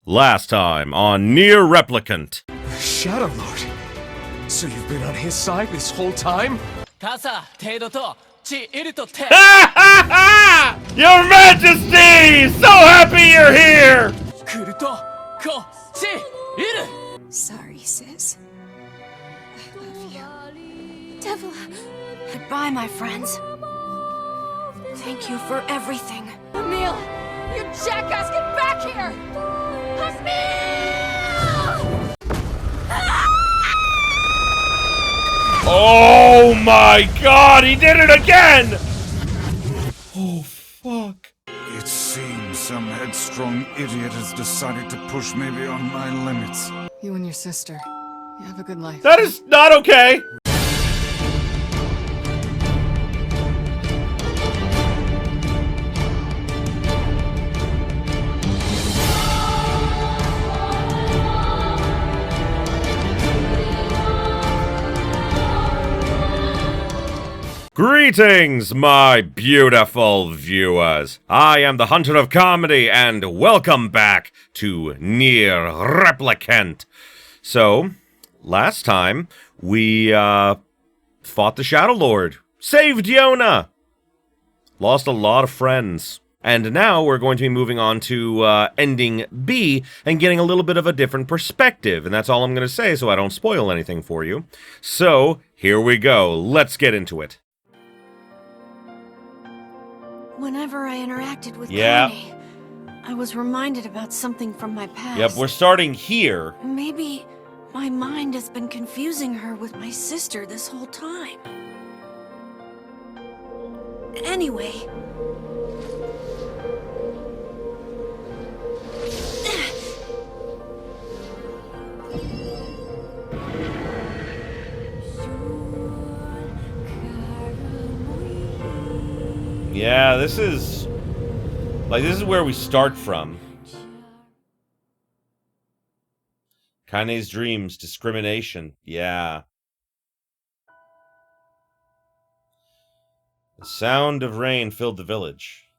Last time on Nier Replicant. Shadow Lord? So you've been on his side this whole time? Your Majesty! So happy you're here! Sorry, sis. I love you. Devil. Goodbye, my friends. Thank you for everything. Emil! You jackass, get back here! Emil! Oh my god, he did it again! Oh, fuck. It seems some headstrong idiot has decided to push me beyond my limits. You and your sister. You have a good life. That is not okay! Greetings, my beautiful viewers. I am the Hunter of Comedy, and welcome back to Nier Replicant. So, last time, we, fought the Shadow Lord, saved Yona, lost a lot of friends, and now we're going to be moving on to, ending B, and getting a little bit of a different perspective, and that's all I'm going to say so I don't spoil anything for you. So, here we go. Let's get into it. Whenever I interacted with Yeah. Kaine, I was reminded about something from my past. Yep, we're starting here. Maybe my mind has been confusing her with my sister this whole time. Anyway. Yeah, this is where we start from. Kaine's dreams, discrimination, yeah. The sound of rain filled the village.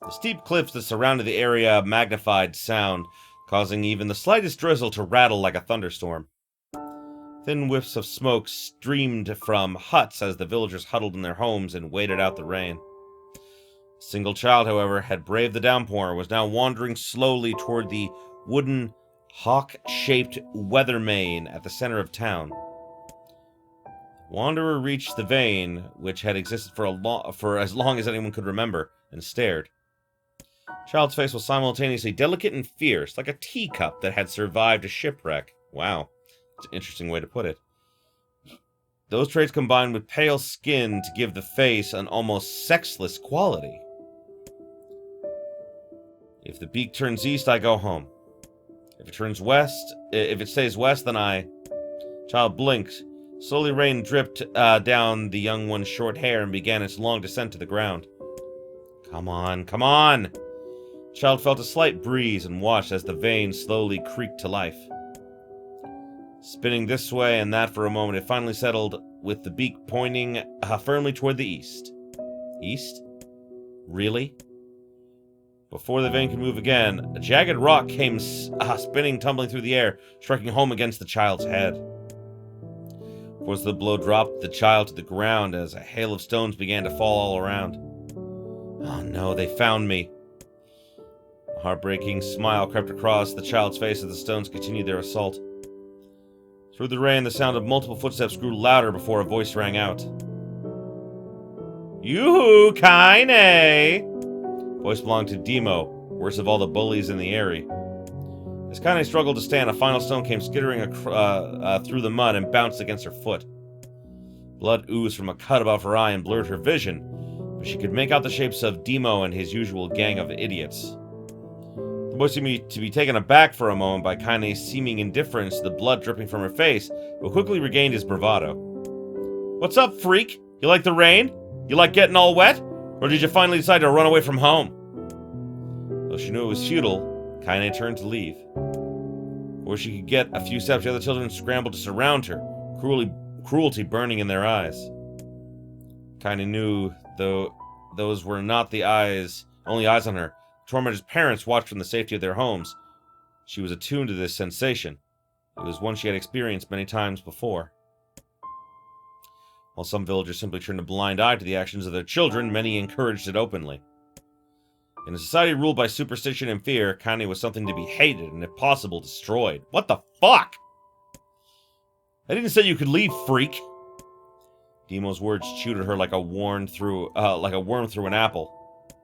The steep cliffs that surrounded the area magnified sound, causing even the slightest drizzle to rattle like a thunderstorm. Thin whiffs of smoke streamed from huts as the villagers huddled in their homes and waited out the rain. A single child, however, had braved the downpour and was now wandering slowly toward the wooden, hawk-shaped weather vane at the center of town. The wanderer reached the vane, which had existed for as long as anyone could remember, and stared. The child's face was simultaneously delicate and fierce, like a teacup that had survived a shipwreck. Wow, that's an interesting way to put it. Those traits combined with pale skin to give the face an almost sexless quality. If the beak turns east, I go home. If it stays west, then I... Child blinked. Slowly rain dripped down the young one's short hair and began its long descent to the ground. Come on, come on! Child felt a slight breeze and watched as the vein slowly creaked to life. Spinning this way and that for a moment, it finally settled with the beak pointing firmly toward the east. East? Really? Before the vein could move again, a jagged rock came spinning, tumbling through the air, striking home against the child's head. Force the blow dropped the child to the ground as a hail of stones began to fall all around. Oh no, they found me. A heartbreaking smile crept across the child's face as the stones continued their assault. Through the rain, the sound of multiple footsteps grew louder before a voice rang out. Yoo-hoo, Kaine! Voice belonged to Demo, worst of all the bullies in the area. As Kaine struggled to stand, a final stone came skittering through the mud and bounced against her foot. Blood oozed from a cut above her eye and blurred her vision, but she could make out the shapes of Demo and his usual gang of idiots. The boy seemed to be taken aback for a moment by Kaine's seeming indifference to the blood dripping from her face, but quickly regained his bravado. What's up, freak? You like the rain? You like getting all wet? Or did you finally decide to run away from home? Though she knew it was futile, Kaine turned to leave. Before she could get a few steps, the other children scrambled to surround her, cruelty burning in their eyes. Kaine knew, though, those were not the only eyes on her. Tormentor's parents watched from the safety of their homes. She was attuned to this sensation. It was one she had experienced many times before. While some villagers simply turned a blind eye to the actions of their children, many encouraged it openly. In a society ruled by superstition and fear, Kaine was something to be hated and, if possible, destroyed. What the fuck? I didn't say you could leave, freak. Demo's words chewed at her like a worm through an apple.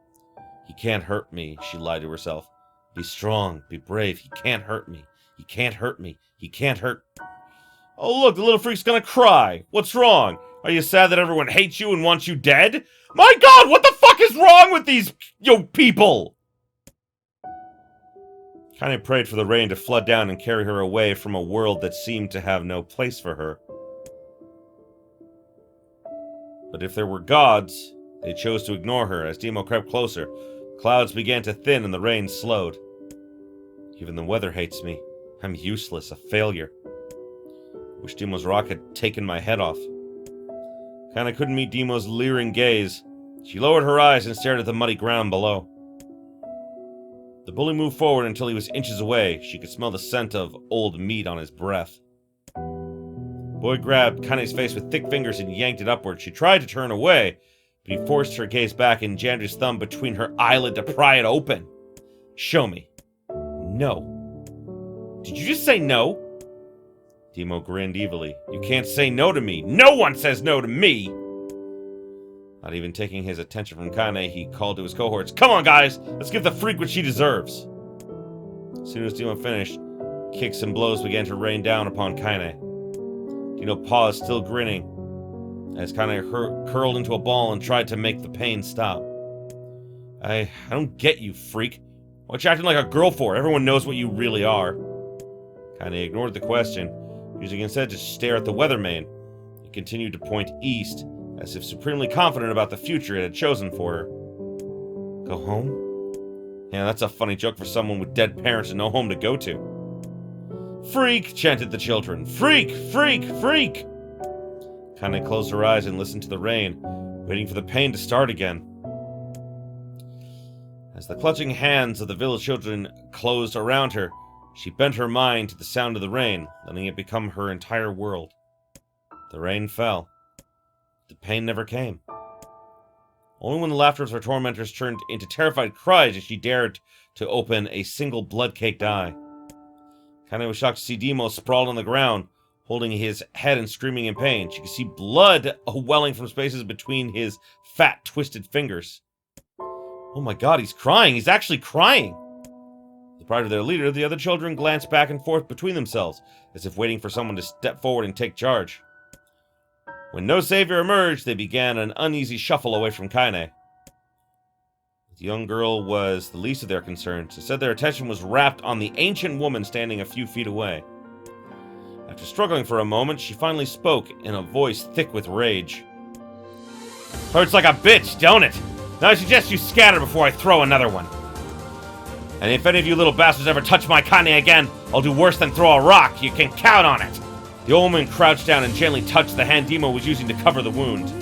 He can't hurt me, she lied to herself. Be strong, be brave. He can't hurt me. He can't hurt me. He can't hurt... Oh, look, the little freak's gonna cry. What's wrong? Are you sad that everyone hates you and wants you dead? My god, what the fuck is wrong with these, people? Kaine prayed for the rain to flood down and carry her away from a world that seemed to have no place for her. But if there were gods, they chose to ignore her. As Demo crept closer, clouds began to thin and the rain slowed. Even the weather hates me. I'm useless, a failure. Wish Demo's rock had taken my head off. Kaine couldn't meet Demo's leering gaze. She lowered her eyes and stared at the muddy ground below. The bully moved forward until he was inches away. She could smell the scent of old meat on his breath. The boy grabbed Kaine's face with thick fingers and yanked it upward. She tried to turn away, but he forced her gaze back and jammed his thumb between her eyelid to pry it open. Show me. No. Did you just say no? Demo grinned evilly. You can't say no to me. No one says no to me! Not even taking his attention from Kaine, he called to his cohorts. Come on, guys! Let's give the freak what she deserves! As soon as Demo finished, kicks and blows began to rain down upon Kaine. Demo paused, still grinning, as Kaine curled into a ball and tried to make the pain stop. I don't get you, freak. What you acting like a girl for? Everyone knows what you really are. Kaine ignored the question, using instead to stare at the weatherman. He continued to point east, as if supremely confident about the future it had chosen for her. Go home? Yeah, that's a funny joke for someone with dead parents and no home to go to. Freak! Chanted the children. Freak! Freak! Freak! Kaine closed her eyes and listened to the rain, waiting for the pain to start again. As the clutching hands of the village children closed around her, she bent her mind to the sound of the rain, letting it become her entire world. The rain fell. The pain never came. Only when the laughter of her tormentors turned into terrified cries did she dared to open a single blood-caked eye. Kaine was shocked to see Demo sprawled on the ground, holding his head and screaming in pain. She could see blood welling from spaces between his fat, twisted fingers. Oh my god, he's crying! He's actually crying! Deprived of their leader, the other children glanced back and forth between themselves, as if waiting for someone to step forward and take charge. When no savior emerged, they began an uneasy shuffle away from Kaine. The young girl was the least of their concerns. Instead, their attention was wrapped on the ancient woman standing a few feet away. After struggling for a moment, she finally spoke in a voice thick with rage. Hurts like a bitch, don't it? Now I suggest you scatter before I throw another one. And if any of you little bastards ever touch my Kaine again, I'll do worse than throw a rock. You can count on it. The old woman crouched down and gently touched the hand Demo was using to cover the wound.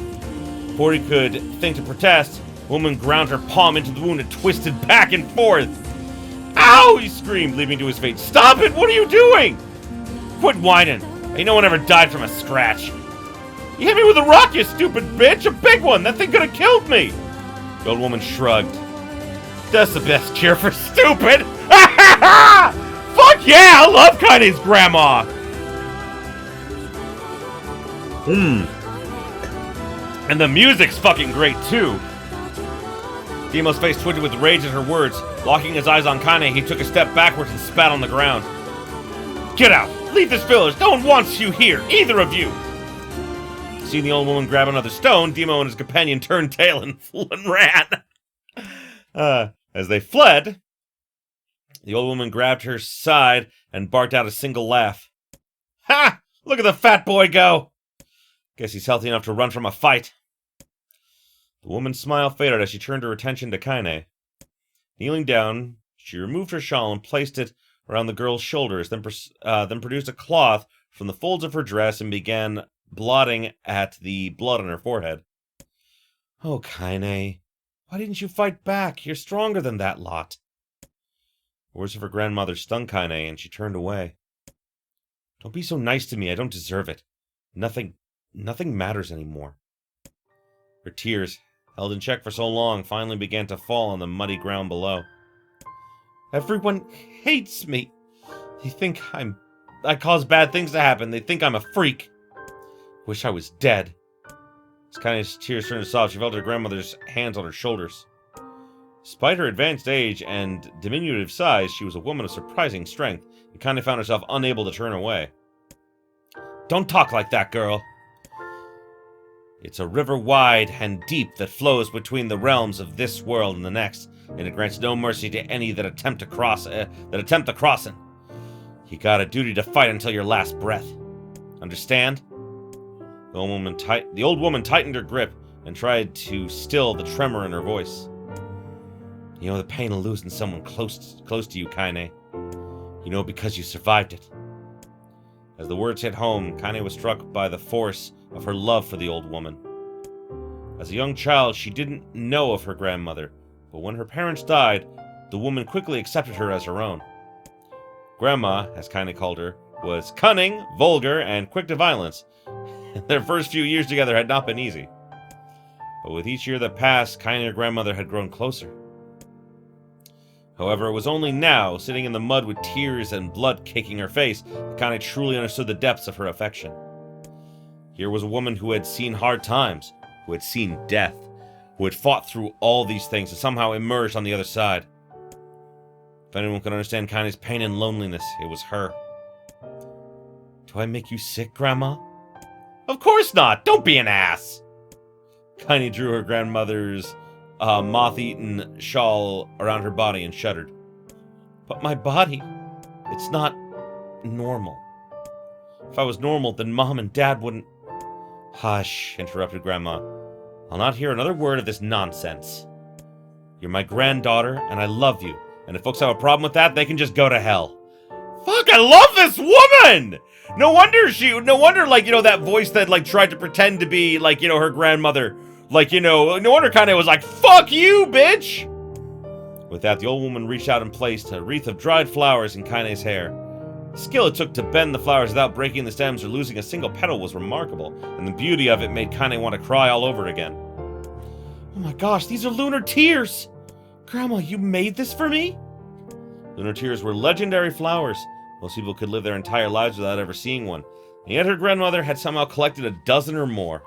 Before he could think to protest, the woman ground her palm into the wound and twisted back and forth. Ow! He screamed, leaping to his feet. Stop it! What are you doing? Quit whining. Ain't no one ever died from a scratch. You hit me with a rock, you stupid bitch! A big one! That thing could have killed me! The old woman shrugged. That's the best cure for stupid! Fuck yeah! I love Kaine's grandma! And the music's fucking great, too. Demo's face twitched with rage at her words. Locking his eyes on Kaine, he took a step backwards and spat on the ground. Get out! Leave this village! No one wants you here! Either of you! Seeing the old woman grab another stone, Demo and his companion turned tail and ran. As they fled, the old woman grabbed her side and barked out a single laugh. Ha! Look at the fat boy go! Guess he's healthy enough to run from a fight. The woman's smile faded as she turned her attention to Kaine. Kneeling down, she removed her shawl and placed it around the girl's shoulders, then produced a cloth from the folds of her dress and began blotting at the blood on her forehead. Oh, Kaine, why didn't you fight back? You're stronger than that lot. The words of her grandmother stung Kaine, and she turned away. Don't be so nice to me. I don't deserve it. Nothing matters anymore. Her tears, held in check for so long, finally began to fall on the muddy ground below. Everyone hates me. They think I cause bad things to happen. They think I'm a freak. Wish I was dead. As Kaine's tears turned to sobs, she felt her grandmother's hands on her shoulders. Despite her advanced age and diminutive size, she was a woman of surprising strength, and Kaine found herself unable to turn away. Don't talk like that, girl. It's a river wide and deep that flows between the realms of this world and the next, and it grants no mercy to any that attempt the crossing. You got a duty to fight until your last breath. Understand? The old woman tightened her grip and tried to still the tremor in her voice. You know the pain of losing someone close to you, Kaine. You know because you survived it. As the words hit home, Kaine was struck by the force of her love for the old woman. As a young child, she didn't know of her grandmother, but when her parents died, the woman quickly accepted her as her own. Grandma, as Kaine called her, was cunning, vulgar, and quick to violence. Their first few years together had not been easy. But with each year that passed, Kaine and her grandmother had grown closer. However, it was only now, sitting in the mud with tears and blood caking her face, that Kaine truly understood the depths of her affection. Here was a woman who had seen hard times, who had seen death, who had fought through all these things and somehow emerged on the other side. If anyone could understand Kaine's pain and loneliness, it was her. Do I make you sick, Grandma? Of course not! Don't be an ass! Kaine drew her grandmother's moth-eaten shawl around her body and shuddered. But my body, it's not normal. If I was normal, then Mom and Dad wouldn't... Hush, interrupted Grandma. I'll not hear another word of this nonsense. You're my granddaughter, and I love you. And if folks have a problem with that, they can just go to hell. Fuck, I love this woman! No wonder, that voice that, tried to pretend to be, her grandmother. No wonder Kaine was like, fuck you, bitch! With that, the old woman reached out and placed a wreath of dried flowers in Kaine's hair. The skill it took to bend the flowers without breaking the stems or losing a single petal was remarkable, and the beauty of it made Kaine want to cry all over again. Oh my gosh, these are lunar tears! Grandma, you made this for me? Lunar tears were legendary flowers. Most people could live their entire lives without ever seeing one, and yet her grandmother had somehow collected a dozen or more.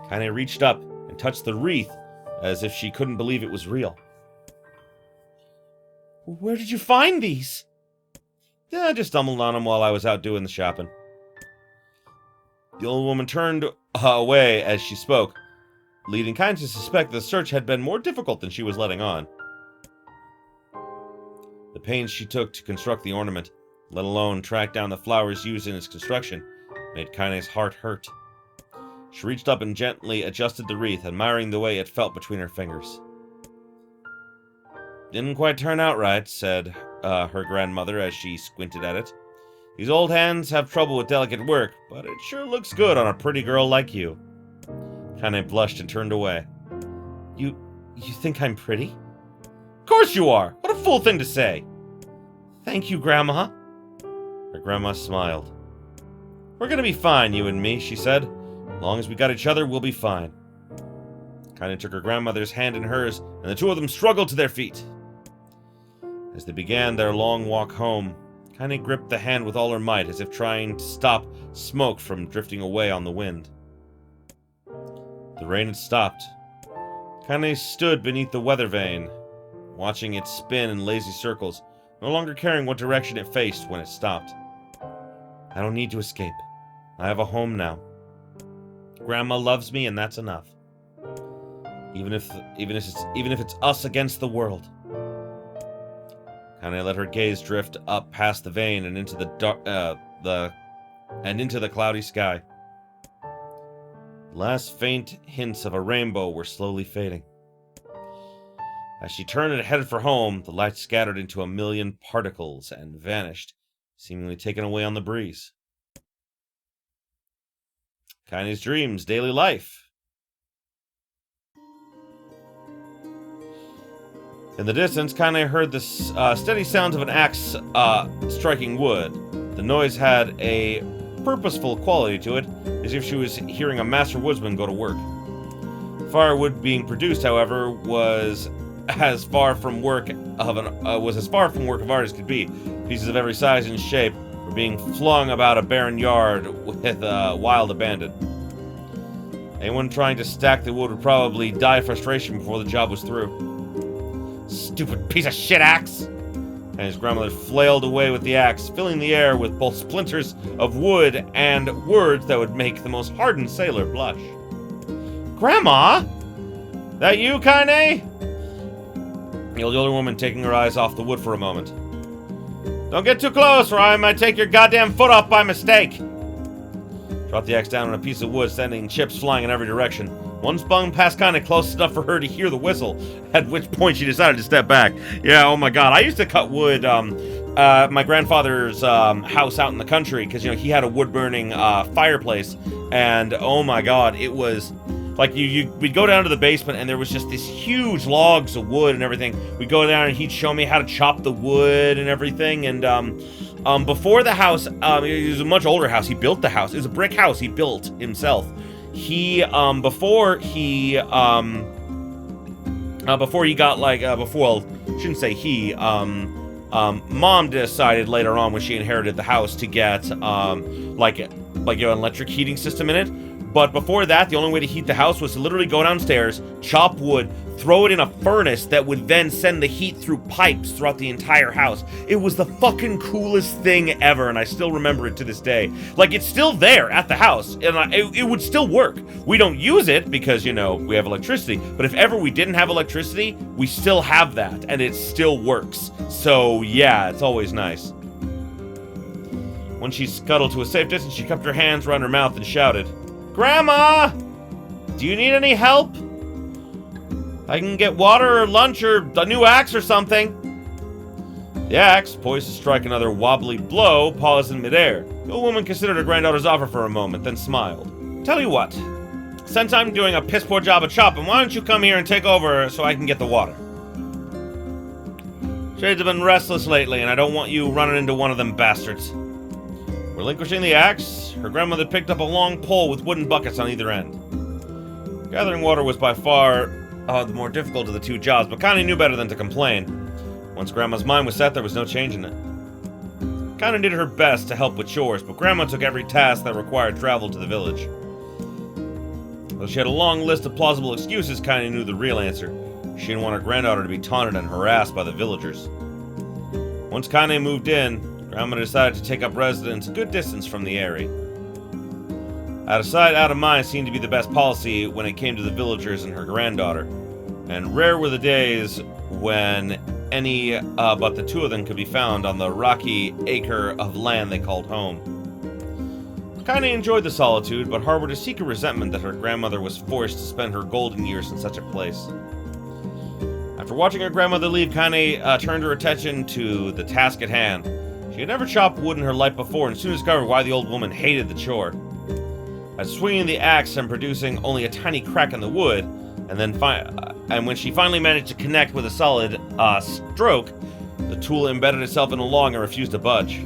Kaine reached up and touched the wreath as if she couldn't believe it was real. Where did you find these? Yeah, I just stumbled on them while I was out doing the shopping. The old woman turned away as she spoke, leading Kaine to suspect the search had been more difficult than she was letting on. The pains she took to construct the ornament, let alone track down the flowers used in its construction, made Kaine's heart hurt. She reached up and gently adjusted the wreath, admiring the way it felt between her fingers. Didn't quite turn out right, said her grandmother as she squinted at it. These old hands have trouble with delicate work, but it sure looks good on a pretty girl like you. Kaine blushed and turned away. You think I'm pretty? Of course you are! What a fool thing to say! Thank you, Grandma. Her grandma smiled. We're gonna be fine, you and me, she said. As long as we got each other, we'll be fine. Kaine took her grandmother's hand in hers, and the two of them struggled to their feet. As they began their long walk home, Kaine gripped the hand with all her might, as if trying to stop smoke from drifting away on the wind. The rain had stopped. Kaine stood beneath the weather vane, watching it spin in lazy circles, no longer caring what direction it faced when it stopped. I don't need to escape. I have a home now. Grandma loves me, and that's enough. Even if it's us against the world. Kaine let her gaze drift up past the vane and into the cloudy sky. The last faint hints of a rainbow were slowly fading. As she turned and headed for home, the light scattered into a million particles and vanished, seemingly taken away on the breeze. Kaine's dreams, daily life. In the distance, Kaine heard the steady sounds of an axe striking wood. The noise had a purposeful quality to it, as if she was hearing a master woodsman go to work. Firewood being produced, however, was as far from work of art as could be. Pieces of every size and shape were being flung about a barren yard with wild abandon. Anyone trying to stack the wood would probably die of frustration before the job was through. Stupid piece of shit axe! And his grandmother flailed away with the axe, filling the air with both splinters of wood and words that would make the most hardened sailor blush. Grandma? That you, Kaine? yelled the older woman, taking her eyes off the wood for a moment. Don't get too close, or I might take your goddamn foot off by mistake. Dropped the axe down on a piece of wood, sending chips flying in every direction. One spun past Kaine close enough for her to hear the whistle, at which point she decided to step back. Yeah, oh my god, I used to cut wood, my grandfather's house out in the country, because, you know, he had a wood-burning fireplace, and oh my god, it was... Like, we'd go down to the basement, and there was just these huge logs of wood and everything. We'd go down, and he'd show me how to chop the wood and everything, and, before the house, it was a much older house. He built the house. It was a brick house he built himself. Before he got, like, well, shouldn't say he, Mom decided later on when she inherited the house to get, like, you know, an electric heating system in it. But before that, the only way to heat the house was to literally go downstairs, chop wood, throw it in a furnace that would then send the heat through pipes throughout the entire house. It was the fucking coolest thing ever, and I still remember it to this day. Like, it's still there at the house, and it would still work. We don't use it because, you know, we have electricity, but if ever we didn't have electricity, we still have that, and it still works. So, yeah, it's always nice. When she scuttled to a safe distance, she cupped her hands around her mouth and shouted, Grandma! Do you need any help? I can get water or lunch or a new axe or something. The axe, poised to strike another wobbly blow, paused in midair. The old woman considered her granddaughter's offer for a moment, then smiled. Tell you what, since I'm doing a piss-poor job of chopping, why don't you come here and take over so I can get the water? Shades have been restless lately, and I don't want you running into one of them bastards. Relinquishing the axe, her grandmother picked up a long pole with wooden buckets on either end. Gathering water was by far the more difficult of the two jobs, but Kaine knew better than to complain. Once Grandma's mind was set, there was no changing it. Kaine did her best to help with chores, but Grandma took every task that required travel to the village. Though she had a long list of plausible excuses, Kaine knew the real answer. She didn't want her granddaughter to be taunted and harassed by the villagers. Once Kaine moved in, Grandma decided to take up residence a good distance from the area. Out of sight, out of mind seemed to be the best policy when it came to the villagers and her granddaughter, and rare were the days when any but the two of them could be found on the rocky acre of land they called home. Kaine enjoyed the solitude, but harbored a secret resentment that her grandmother was forced to spend her golden years in such a place. After watching her grandmother leave, Kaine turned her attention to the task at hand. She had never chopped wood in her life before and soon discovered why the old woman hated the chore. By swinging the axe and producing only a tiny crack in the wood, and when she finally managed to connect with a solid stroke, the tool embedded itself in a log and refused to budge.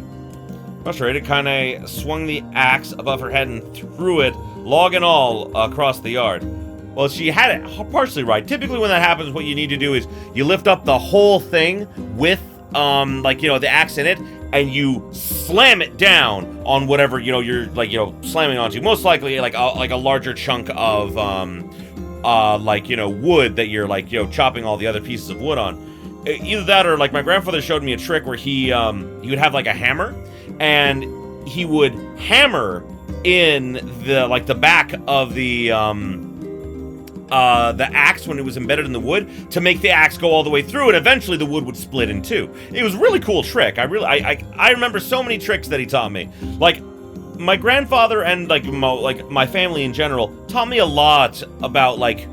Frustrated, Kaine swung the axe above her head and threw it, log and all, across the yard. Well, she had it partially right. Typically when that happens, what you need to do is you lift up the whole thing with, like, you know, the axe in it, and you slam it down on whatever, you know, you're, like, you know, slamming onto. Most likely, like a larger chunk of, like, you know, wood that you're, like, you know, chopping all the other pieces of wood on. Either that or, like, my grandfather showed me a trick where he would have, like, a hammer, and he would hammer in the, like, the back of the axe when it was embedded in the wood to make the axe go all the way through, and eventually the wood would split in two. It was a really cool trick. I remember so many tricks that he taught me. Like, my grandfather and like my family in general taught me a lot about, like,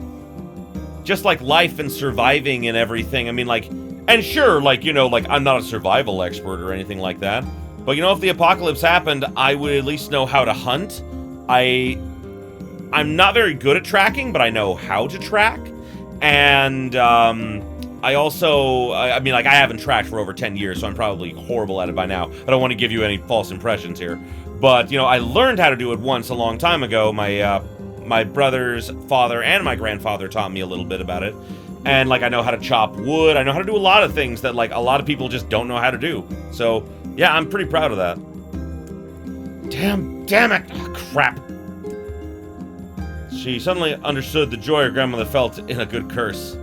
just like life and surviving and everything. I mean, like, and sure, like, you know, like, I'm not a survival expert or anything like that, but, you know, if the apocalypse happened, I would at least know how to hunt. I'm not very good at tracking, but I know how to track. And I also, I mean, like, I haven't tracked for over 10 years, so I'm probably horrible at it by now. I don't want to give you any false impressions here. But, you know, I learned how to do it once a long time ago. My brother's father and my grandfather taught me a little bit about it. And, like, I know how to chop wood. I know how to do a lot of things that, like, a lot of people just don't know how to do. So, yeah, I'm pretty proud of that. Damn it! Oh, crap. She suddenly understood the joy her grandmother felt in a good curse.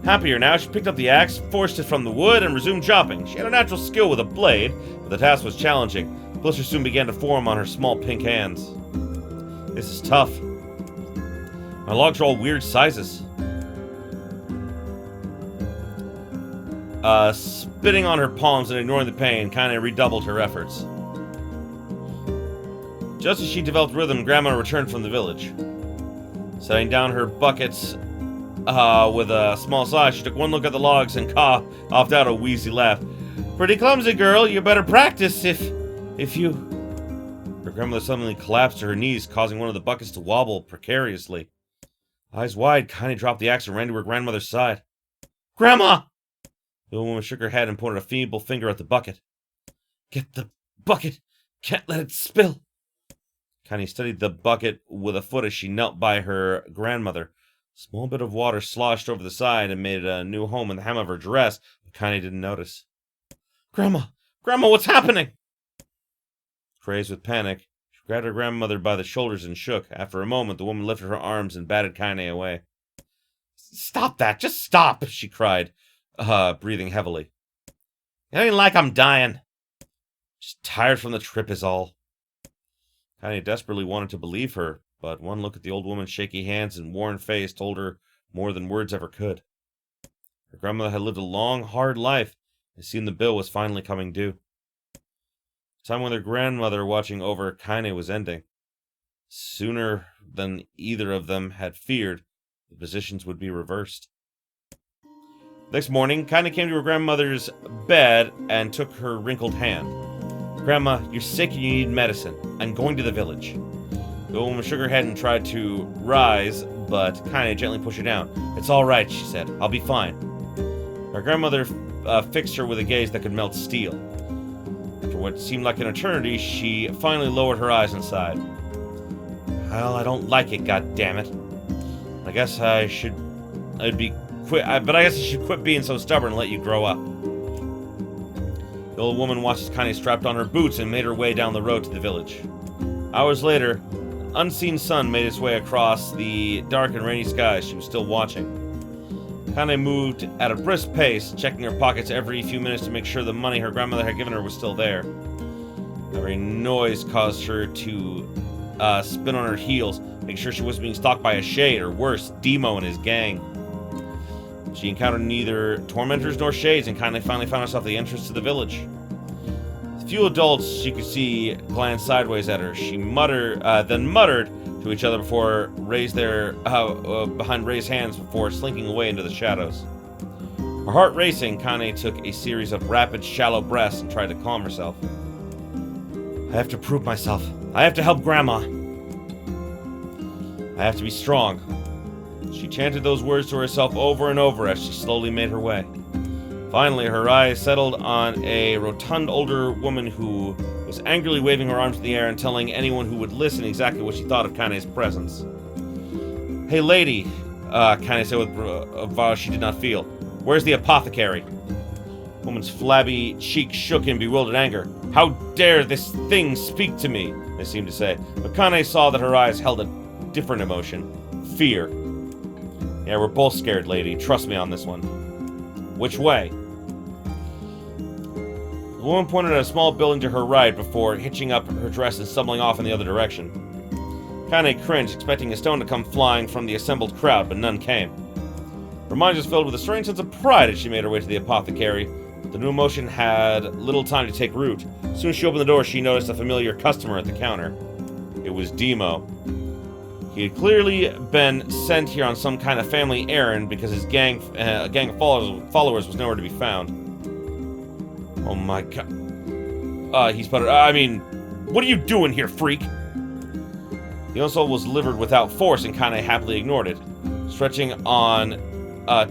Happier now, she picked up the axe, forced it from the wood, and resumed chopping. She had a natural skill with a blade, but the task was challenging. Blisters soon began to form on her small pink hands. This is tough. My logs are all weird sizes. Spitting on her palms and ignoring the pain, Kaine redoubled her efforts. Just as she developed rhythm, Grandma returned from the village. Setting down her buckets with a small sigh, she took one look at the logs and coughed out a wheezy laugh. Pretty clumsy, girl. You better practice if you... Her grandmother suddenly collapsed to her knees, causing one of the buckets to wobble precariously. Eyes wide, Kaine dropped the axe and ran to her grandmother's side. Grandma! The old woman shook her head and pointed a feeble finger at the bucket. Get the bucket! Can't let it spill! Kaine studied the bucket with a foot as she knelt by her grandmother. A small bit of water sloshed over the side and made a new home in the hem of her dress, but Kaine didn't notice. Grandma! Grandma, what's happening? Crazed with panic, she grabbed her grandmother by the shoulders and shook. After a moment, the woman lifted her arms and batted Kaine away. Stop that! Just stop! She cried, breathing heavily. It ain't like I'm dying. Just tired from the trip is all. Kaine desperately wanted to believe her, but one look at the old woman's shaky hands and worn face told her more than words ever could. Her grandmother had lived a long, hard life, and soon the bill was finally coming due. The time when their grandmother watching over Kaine was ending. Sooner than either of them had feared, the positions would be reversed. Next morning, Kaine came to her grandmother's bed and took her wrinkled hand. Grandma, you're sick and you need medicine. I'm going to the village. The old woman shook her head and tried to rise, but Kaine gently pushed her down. It's all right, she said. I'll be fine. Her grandmother fixed her with a gaze that could melt steel. After what seemed like an eternity, she finally lowered her eyes and sighed. Well, I don't like it, goddammit. I guess I should quit being so stubborn and let you grow up. The old woman watched as Kaine strapped on her boots and made her way down the road to the village. Hours later, an unseen sun made its way across the dark and rainy skies. She was still watching. Kaine moved at a brisk pace, checking her pockets every few minutes to make sure the money her grandmother had given her was still there. Every noise caused her to spin on her heels, making sure she wasn't being stalked by a shade, or worse, Demo and his gang. She encountered neither tormentors nor shades, and Kaine finally found herself at the entrance to the village. The few adults she could see glanced sideways at her. She then muttered to each other behind raised hands before slinking away into the shadows. Her heart racing, Kaine took a series of rapid, shallow breaths and tried to calm herself. I have to prove myself. I have to help Grandma. I have to be strong. She chanted those words to herself over and over as she slowly made her way. Finally, her eyes settled on a rotund older woman who was angrily waving her arms in the air and telling anyone who would listen exactly what she thought of Kaine's presence. Hey lady, Kaine said with a voice she did not feel. Where's the apothecary? The woman's flabby cheek shook in bewildered anger. How dare this thing speak to me? They seemed to say. But Kaine saw that her eyes held a different emotion. Fear. Yeah, we're both scared, lady. Trust me on this one. Which way? The woman pointed at a small building to her right before hitching up her dress and stumbling off in the other direction. Kaine cringed, expecting a stone to come flying from the assembled crowd, but none came. Her mind was filled with a strange sense of pride as she made her way to the apothecary, but the new emotion had little time to take root. As soon as she opened the door, she noticed a familiar customer at the counter. It was Demo. He had clearly been sent here on some kind of family errand because his gang of followers was nowhere to be found. Oh my god. He sputtered. I mean, what are you doing here, freak? The insult was delivered without force, and Kaine happily ignored it. Stretching on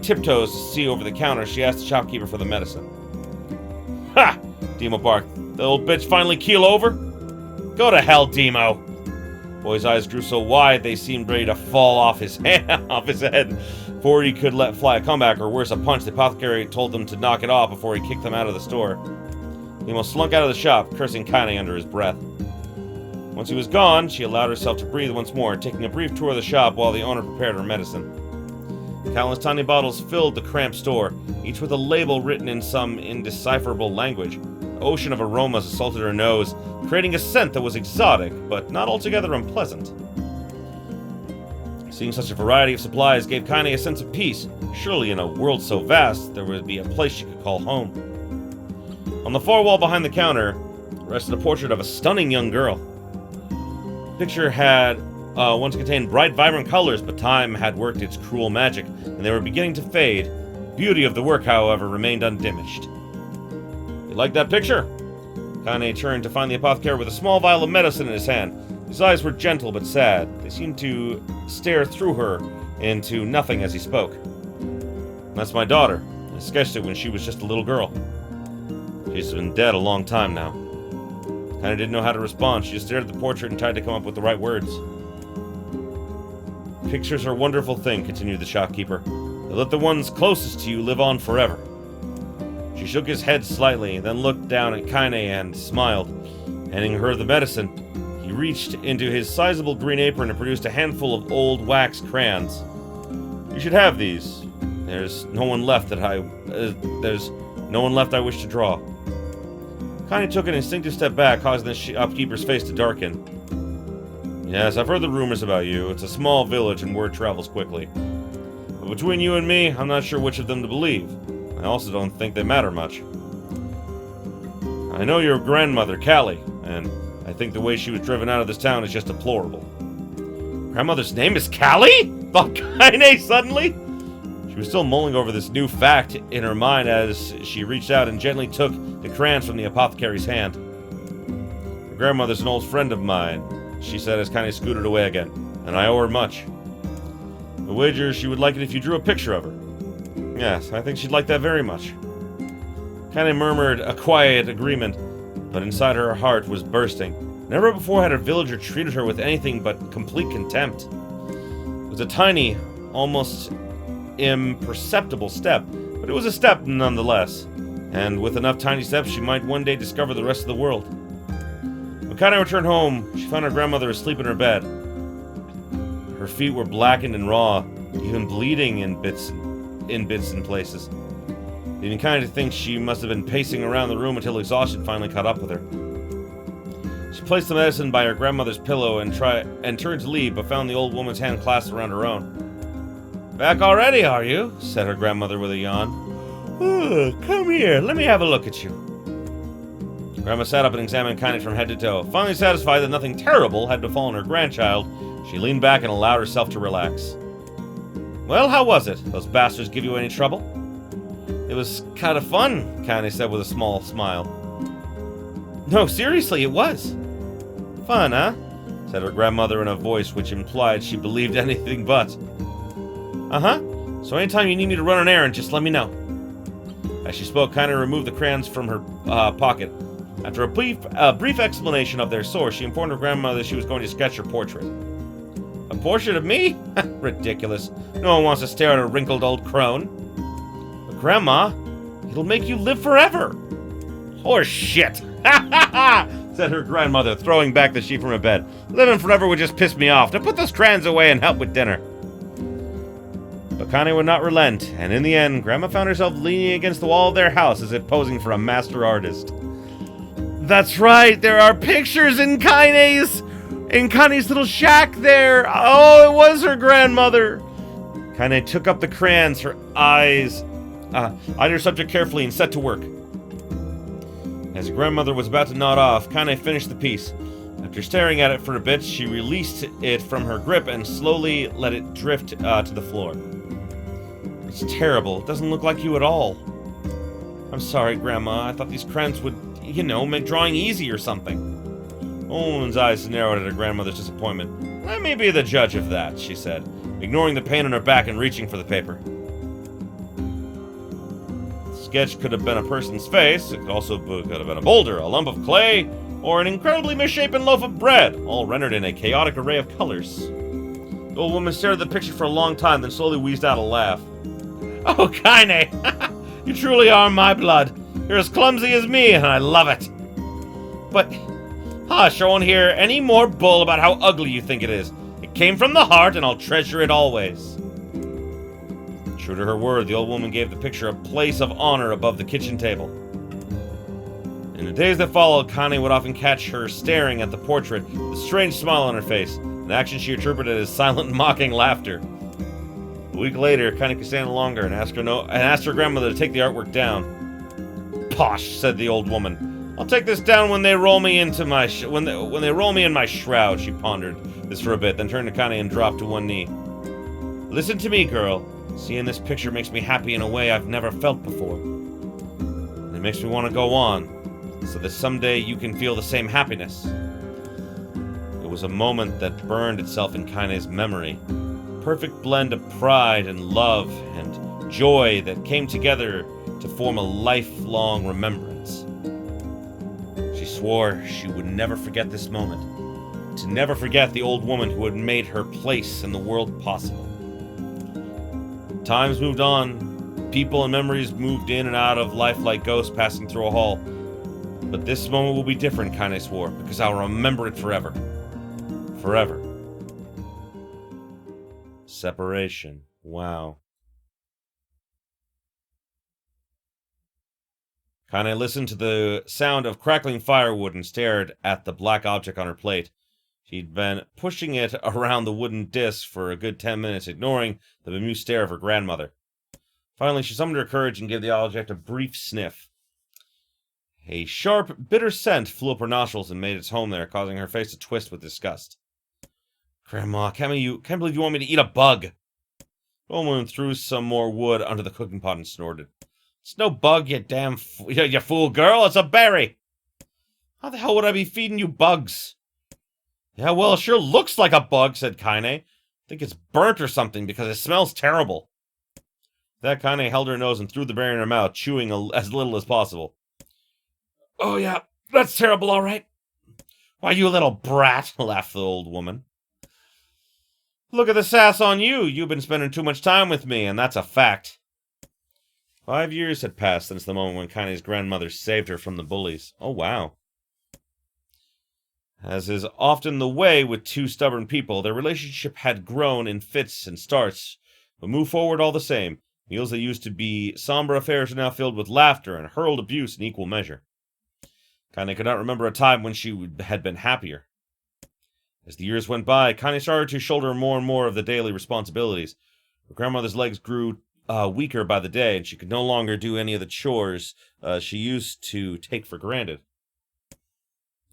tiptoes to see over the counter, she asked the shopkeeper for the medicine. Ha! Demo barked. The old bitch finally keel over? Go to hell, Demo. Boy's eyes grew so wide they seemed ready to fall off his head before he could let fly a comeback, or worse, a punch. The apothecary told them to knock it off before he kicked them out of the store. Demo slunk out of the shop, cursing Kaine under his breath. Once he was gone, she allowed herself to breathe once more, taking a brief tour of the shop while the owner prepared her medicine. Countless tiny bottles filled the cramped store, each with a label written in some indecipherable language. An ocean of aromas assaulted her nose, creating a scent that was exotic, but not altogether unpleasant. Seeing such a variety of supplies gave Kaine a sense of peace. Surely in a world so vast, there would be a place she could call home. On the far wall behind the counter rested a portrait of a stunning young girl. The picture had once contained bright, vibrant colors, but time had worked its cruel magic, and they were beginning to fade. The beauty of the work, however, remained undiminished. You like that picture? Kaine turned to find the apothecary with a small vial of medicine in his hand. His eyes were gentle but sad. They seemed to stare through her into nothing as he spoke. That's my daughter. I sketched it when she was just a little girl. She's been dead a long time now. Kaine didn't know how to respond. She just stared at the portrait and tried to come up with the right words. Pictures are a wonderful thing, continued the shopkeeper. They let the ones closest to you live on forever. She shook his head slightly, then looked down at Kaine and smiled. Handing her the medicine, he reached into his sizable green apron and produced a handful of old wax crayons. You should have these. There's no one left I wish to draw. Kaine took an instinctive step back, causing the shopkeeper's face to darken. Yes, I've heard the rumors about you. It's a small village and word travels quickly. But between you and me, I'm not sure which of them to believe. I also don't think they matter much. I know your grandmother, Callie, and I think the way she was driven out of this town is just deplorable. Grandmother's name is Callie? Thought Kaine suddenly? She was still mulling over this new fact in her mind as she reached out and gently took the crayons from the apothecary's hand. Your grandmother's an old friend of mine, she said as Kaine scooted away again, and I owe her much. I wager she would like it if you drew a picture of her. Yes, I think she'd like that very much. Kaine murmured a quiet agreement, but inside her heart was bursting. Never before had a villager treated her with anything but complete contempt. It was a tiny, almost imperceptible step, but it was a step nonetheless, and with enough tiny steps she might one day discover the rest of the world. When Kaine returned home, she found her grandmother asleep in her bed. Her feet were blackened and raw, even bleeding in bits and places. Leading Kaine to think she must have been pacing around the room until exhaustion finally caught up with her. She placed the medicine by her grandmother's pillow and turned to leave, but found the old woman's hand clasped around her own. Back already, are you? Said her grandmother with a yawn. Come here, let me have a look at you. Grandma sat up and examined Kaine from head to toe. Finally satisfied that nothing terrible had befallen her grandchild, she leaned back and allowed herself to relax. Well, how was it? Those bastards give you any trouble? It was kind of fun, Kaine said with a small smile. No, seriously, it was. Fun, huh? Said her grandmother in a voice which implied she believed anything but. Uh-huh. So anytime you need me to run an errand, just let me know. As she spoke, Kaine removed the crayons from her pocket. After a brief explanation of their source, she informed her grandmother she was going to sketch her portrait. A portrait of me? Ridiculous. No one wants to stare at a wrinkled old crone. But Grandma, it'll make you live forever. Horse shit. Ha ha ha! Said her grandmother, throwing back the sheet from her bed. Living forever would just piss me off. Now put those crayons away and help with dinner. But Kaine would not relent, and in the end, Grandma found herself leaning against the wall of their house as if posing for a master artist. That's right, there are pictures in Kaine's little shack there. Oh, it was her grandmother. Kaine took up the crayons, her eyes eyed her subject carefully and set to work. As her grandmother was about to nod off, Kaine finished the piece. After staring at it for a bit, she released it from her grip and slowly let it drift to the floor. It's terrible. It doesn't look like you at all. I'm sorry, Grandma. I thought these crayons would, make drawing easy or something. The woman's eyes narrowed at her grandmother's disappointment. Let me be the judge of that, she said, ignoring the pain in her back and reaching for the paper. Sketch could have been a person's face. It could also could have been a boulder, a lump of clay, or an incredibly misshapen loaf of bread, all rendered in a chaotic array of colors. The old woman stared at the picture for a long time, then slowly wheezed out a laugh. Oh, Kaine! You truly are my blood. You're as clumsy as me, and I love it. But, hush, I won't hear any more bull about how ugly you think it is. It came from the heart, and I'll treasure it always. True to her word, the old woman gave the picture a place of honor above the kitchen table. In the days that followed, Kaine would often catch her staring at the portrait with a strange smile on her face, an action she interpreted as silent, mocking laughter. A week later, Kaine could stand no longer and asked her grandmother to take the artwork down. Posh, said the old woman. I'll take this down when they roll me into my when they roll me in my shroud. She pondered this for a bit, then turned to Kaine and dropped to one knee. Listen to me, girl. Seeing this picture makes me happy in a way I've never felt before. And it makes me want to go on, so that someday you can feel the same happiness. It was a moment that burned itself in Kaine's memory. Perfect blend of pride and love and joy that came together to form a lifelong remembrance. She swore she would never forget this moment, to never forget the old woman who had made her place in the world possible. Times moved on, people and memories moved in and out of life like ghosts passing through a hall. But this moment will be different, Kaine swore, because I'll remember it forever. Forever. Separation. Wow. Kaine listened to the sound of crackling firewood and stared at the black object on her plate. She'd been pushing it around the wooden disc for a good 10 minutes, ignoring the bemused stare of her grandmother. Finally, she summoned her courage and gave the object a brief sniff. A sharp, bitter scent flew up her nostrils and made its home there, causing her face to twist with disgust. Grandma, can't believe you want me to eat a bug. The old woman threw some more wood onto the cooking pot and snorted. It's no bug, you you fool girl, it's a berry. How the hell would I be feeding you bugs? Yeah, well, it sure looks like a bug, said Kaine. I think it's burnt or something because it smells terrible. That Kaine held her nose and threw the berry in her mouth, chewing as little as possible. Oh yeah, that's terrible, all right. Why, you little brat, laughed the old woman. Look at the sass on you. You've been spending too much time with me, and that's a fact. 5 years had passed since the moment when Kaine's grandmother saved her from the bullies. Oh, wow. As is often the way with two stubborn people, their relationship had grown in fits and starts, but moved forward all the same. Meals that used to be somber affairs are now filled with laughter and hurled abuse in equal measure. Kaine could not remember a time when she had been happier. As the years went by, Kaine started to shoulder more and more of the daily responsibilities. Her grandmother's legs grew weaker by the day, and she could no longer do any of the chores she used to take for granted.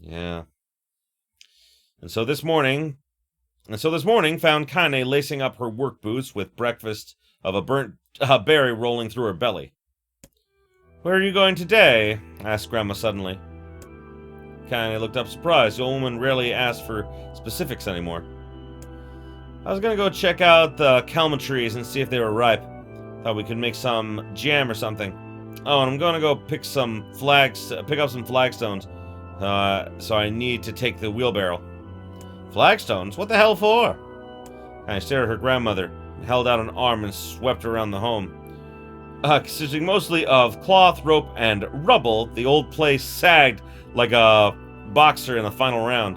Yeah. And so this morning found Kaine lacing up her work boots with breakfast of a burnt berry rolling through her belly. Where are you going today? Asked Grandma suddenly. Kaine looked up surprised. The old woman rarely asked for specifics anymore. I was gonna go check out the kelma trees and see if they were ripe. Thought we could make some jam or something. Oh, and I'm gonna go pick up some flagstones. So I need to take the wheelbarrow. Flagstones? What the hell for? Kaine stared at her grandmother and held out an arm and swept around the home. Consisting mostly of cloth, rope, and rubble, the old place sagged like a boxer in the final round.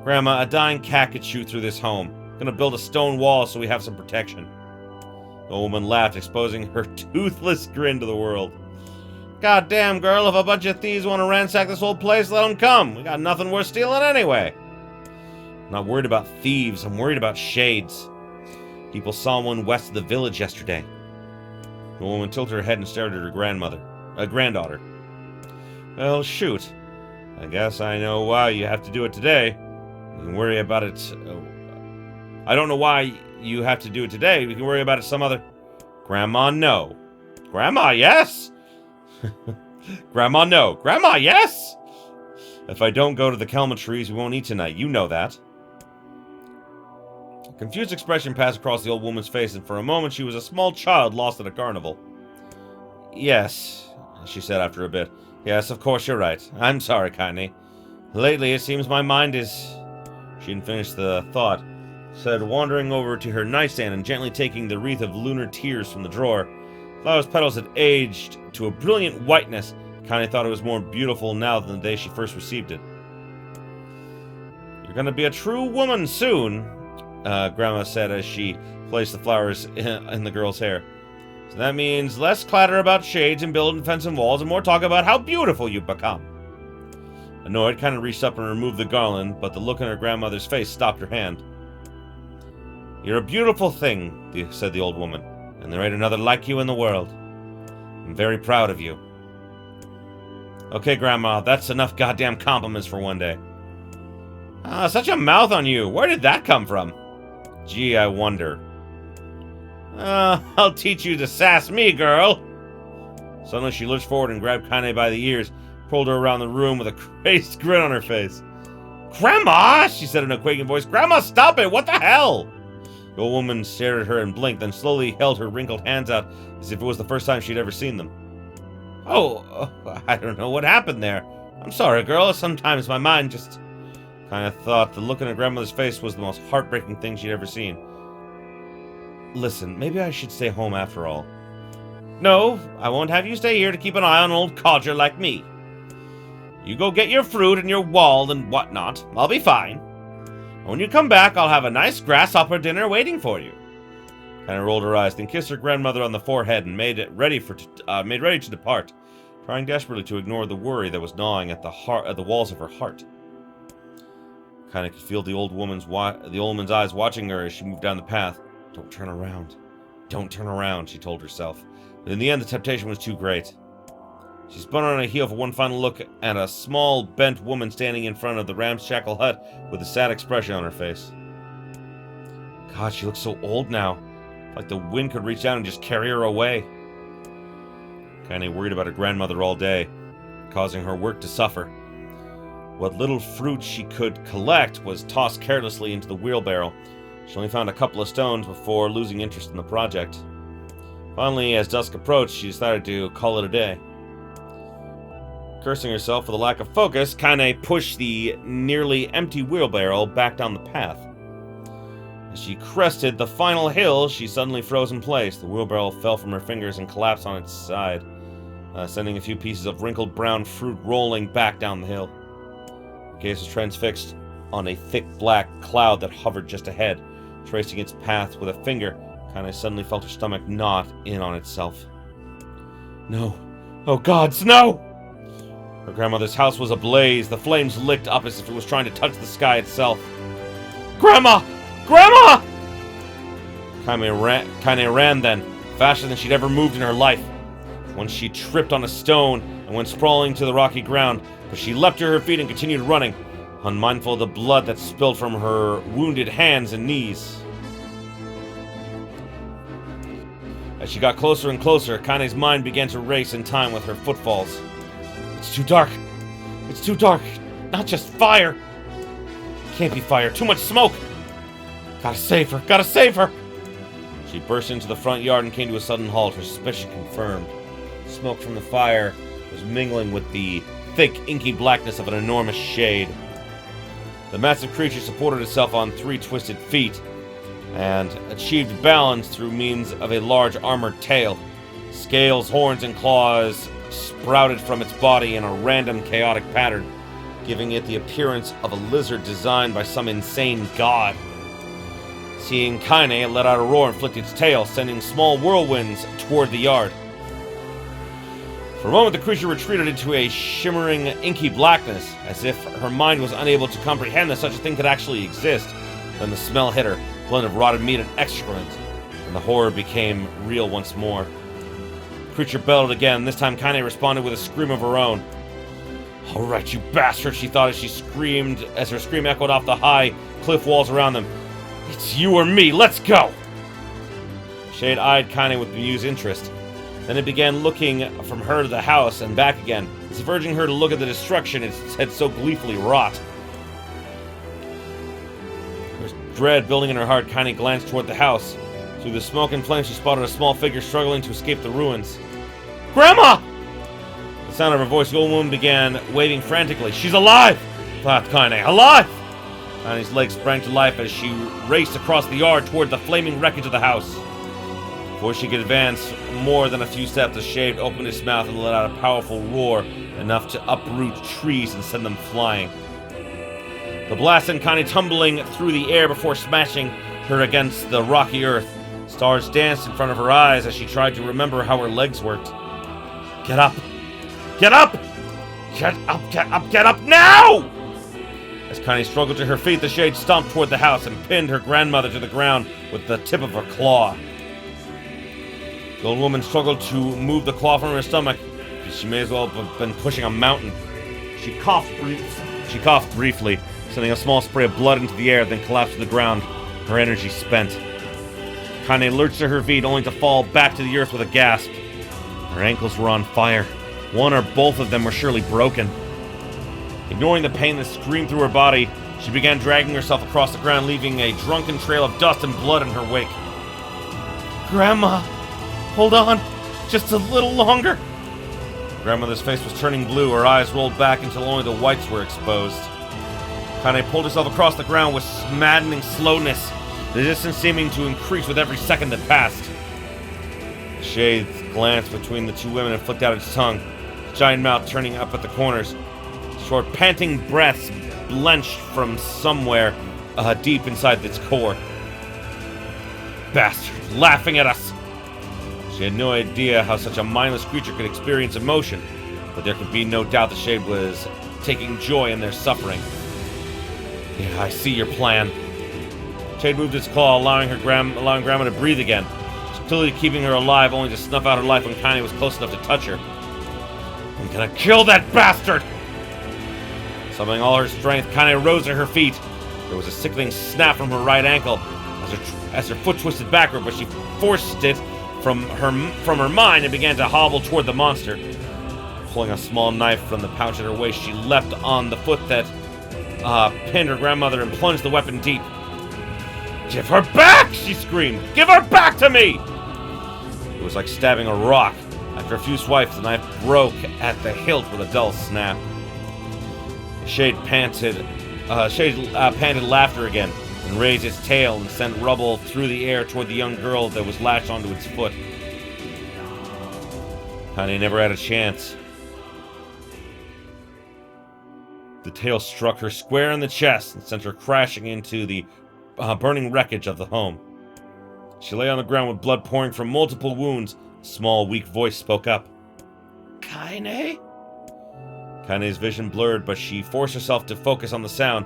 Grandma, a dying cat could shoot through this home. Gonna build a stone wall so we have some protection. The old woman laughed, exposing her toothless grin to the world. God damn, girl, if a bunch of thieves want to ransack this old place, let them come. We got nothing worth stealing anyway. I'm not worried about thieves, I'm worried about shades. People saw one west of the village yesterday. The woman tilted her head and stared at her granddaughter. Well, shoot. I guess I know why you have to do it today. You can worry about it. I don't know why you have to do it today. We can worry about it some other. Grandma, no. Grandma, yes. Grandma, no. Grandma, yes. If I don't go to the kelma trees, we won't eat tonight. You know that. A confused expression passed across the old woman's face, and for a moment she was a small child lost at a carnival. Yes, she said after a bit. Yes, of course you're right. I'm sorry, Kaine. Lately, it seems my mind is... She didn't finish the thought. Said, wandering over to her nightstand and gently taking the wreath of lunar tears from the drawer. Flower's petals had aged to a brilliant whiteness. Kaine thought it was more beautiful now than the day she first received it. You're gonna be a true woman soon, Grandma said as she placed the flowers in the girl's hair. So that means less clatter about shades and building fence and walls and more talk about how beautiful you've become. Annoyed, Kaine reached up and removed the garland, but the look in her grandmother's face stopped her hand. You're a beautiful thing, said the old woman, and there ain't another like you in the world. I'm very proud of you. Okay, Grandma, that's enough goddamn compliments for one day. Such a mouth on you. Where did that come from? Gee, I wonder. I'll teach you to sass me, girl. Suddenly she lurched forward and grabbed Kaine by the ears, pulled her around the room with a crazed grin on her face. Grandma, she said in a quaking voice. Grandma, stop it! What the hell? The old woman stared at her and blinked, then slowly held her wrinkled hands out as if it was the first time she'd ever seen them. Oh, I don't know what happened there. I'm sorry, girl. Sometimes my mind just... Kaine thought the look in her grandmother's face was the most heartbreaking thing she'd ever seen. Listen, maybe I should stay home after all. No, I won't have you stay here to keep an eye on an old codger like me. You go get your fruit and your wall and whatnot. I'll be fine. When you come back, I'll have a nice grasshopper dinner waiting for you. Kaine rolled her eyes, then kissed her grandmother on the forehead and made ready to depart, trying desperately to ignore the worry that was gnawing at the walls of her heart. Kaine could feel the old woman's eyes watching her as she moved down the path. Don't turn around. Don't turn around, she told herself. But in the end, the temptation was too great. She spun on her heel for one final look at a small, bent woman standing in front of the ramshackle hut with a sad expression on her face. God, she looks so old now. Like the wind could reach down and just carry her away. Kaine worried about her grandmother all day, causing her work to suffer. What little fruit she could collect was tossed carelessly into the wheelbarrow. She only found a couple of stones before losing interest in the project. Finally, as dusk approached, she decided to call it a day. Cursing herself for the lack of focus, Kaine pushed the nearly empty wheelbarrow back down the path. As she crested the final hill, she suddenly froze in place. The wheelbarrow fell from her fingers and collapsed on its side, sending a few pieces of wrinkled brown fruit rolling back down the hill. Her gaze was transfixed on a thick black cloud that hovered just ahead. Tracing its path with a finger, Kaine suddenly felt her stomach knot in on itself. No. Oh gods, no! Her grandmother's house was ablaze. The flames licked up as if it was trying to touch the sky itself. Grandma! Grandma! Kaine ran then, faster than she'd ever moved in her life. Once she tripped on a stone and went sprawling to the rocky ground, but she leapt to her feet and continued running, unmindful of the blood that spilled from her wounded hands and knees. As she got closer and closer, Kaine's mind began to race in time with her footfalls. It's too dark. It's too dark. Not just fire. Can't be fire. Too much smoke. Gotta save her. Gotta save her. She burst into the front yard and came to a sudden halt, her suspicion confirmed. Smoke from the fire was mingling with the thick, inky blackness of an enormous shade. The massive creature supported itself on 3 twisted feet and achieved balance through means of a large armored tail. Scales, horns, and claws sprouted from its body in a random, chaotic pattern, giving it the appearance of a lizard designed by some insane god. Seeing Kaine, it let out a roar and flicked its tail, sending small whirlwinds toward the yard. For a moment, the creature retreated into a shimmering, inky blackness, as if her mind was unable to comprehend that such a thing could actually exist. Then the smell hit her, a blend of rotted meat and excrement, and the horror became real once more. The creature bellowed again. This time, Kaine responded with a scream of her own. "All right, you bastard," she thought as she screamed, as her scream echoed off the high cliff walls around them. "It's you or me, let's go!" Shade eyed Kaine with bemused interest. Then it began looking from her to the house and back again, as if urging her to look at the destruction it had so gleefully wrought. There was dread building in her heart. Kaine glanced toward the house. Through the smoke and flames, she spotted a small figure struggling to escape the ruins. Grandma! The sound of her voice, the old woman began waving frantically. She's alive! Thought Kaine. Alive! Kaine's legs sprang to life as she raced across the yard toward the flaming wreckage of the house. Before she could advance more than a few steps, the shade opened its mouth and let out a powerful roar, enough to uproot trees and send them flying. The blast sent Kaine tumbling through the air before smashing her against the rocky earth. Stars danced in front of her eyes as she tried to remember how her legs worked. Get up! Get up! Get up, get up, get up now! As Kaine struggled to her feet, the shade stomped toward the house and pinned her grandmother to the ground with the tip of her claw. The old woman struggled to move the claw from her stomach. She may as well have been pushing a mountain. She coughed briefly, sending a small spray of blood into the air, then collapsed to the ground, her energy spent. Kaine lurched to her feet, only to fall back to the earth with a gasp. Her ankles were on fire. One or both of them were surely broken. Ignoring the pain that screamed through her body, she began dragging herself across the ground, leaving a drunken trail of dust and blood in her wake. Grandma! Hold on! Just a little longer! Grandmother's face was turning blue, her eyes rolled back until only the whites were exposed. Kaine pulled herself across the ground with maddening slowness, the distance seeming to increase with every second that passed. The shade glanced between the two women and flicked out its tongue, its giant mouth turning up at the corners. Short, panting breaths blenched from somewhere deep inside its core. Bastard, laughing at us! She had no idea how such a mindless creature could experience emotion, but there could be no doubt the shade was taking joy in their suffering. Yeah, I see your plan. Shade moved its claw, allowing Grandma to breathe again, still keeping her alive, only to snuff out her life when Kaine was close enough to touch her. I'm gonna kill that bastard! Summoning all her strength, Kaine rose to her feet. There was a sickening snap from her right ankle as her foot twisted backward, but she forced it from her mind and began to hobble toward the monster. Pulling a small knife from the pouch at her waist, she leapt on the foot that pinned her grandmother and plunged the weapon deep. Give her back! She screamed. Give her back to me! It was like stabbing a rock. After a few swipes, the knife broke at the hilt with a dull snap. The shade panted laughter again, and raised its tail and sent rubble through the air toward the young girl that was lashed onto its foot. Kaine never had a chance. The tail struck her square in the chest and sent her crashing into the burning wreckage of the home. She lay on the ground with blood pouring from multiple wounds. A small, weak voice spoke up. Kaine? Kaine's vision blurred, but she forced herself to focus on the sound.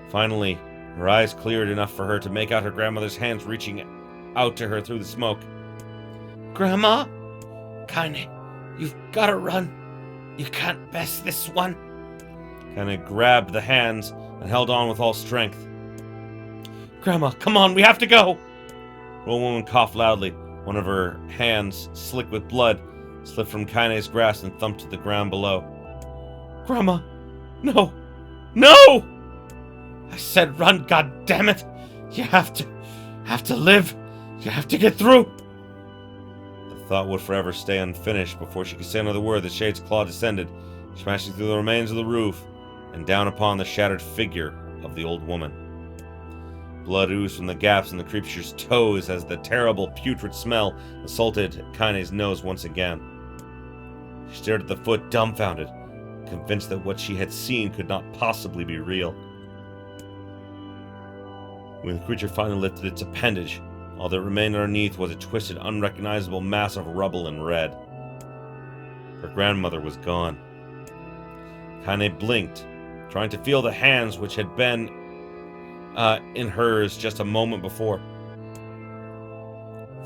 Finally, her eyes cleared enough for her to make out her grandmother's hands reaching out to her through the smoke. Grandma? Kaine, you've gotta run. You can't miss this one. Kaine grabbed the hands and held on with all strength. Grandma, come on, we have to go! The old woman coughed loudly. One of her hands, slick with blood, slipped from Kaine's grasp and thumped to the ground below. Grandma, no! No! I said run, goddammit! You have to live! You have to get through! The thought would forever stay unfinished. Before she could say another word, the shade's claw descended, smashing through the remains of the roof and down upon the shattered figure of the old woman. Blood oozed from the gaps in the creature's toes as the terrible putrid smell assaulted Kaine's nose once again. She stared at the foot, dumbfounded, convinced that what she had seen could not possibly be real. When the creature finally lifted its appendage, all that remained underneath was a twisted, unrecognizable mass of rubble and red. Her grandmother was gone. Kaine blinked, trying to feel the hands which had been in hers just a moment before.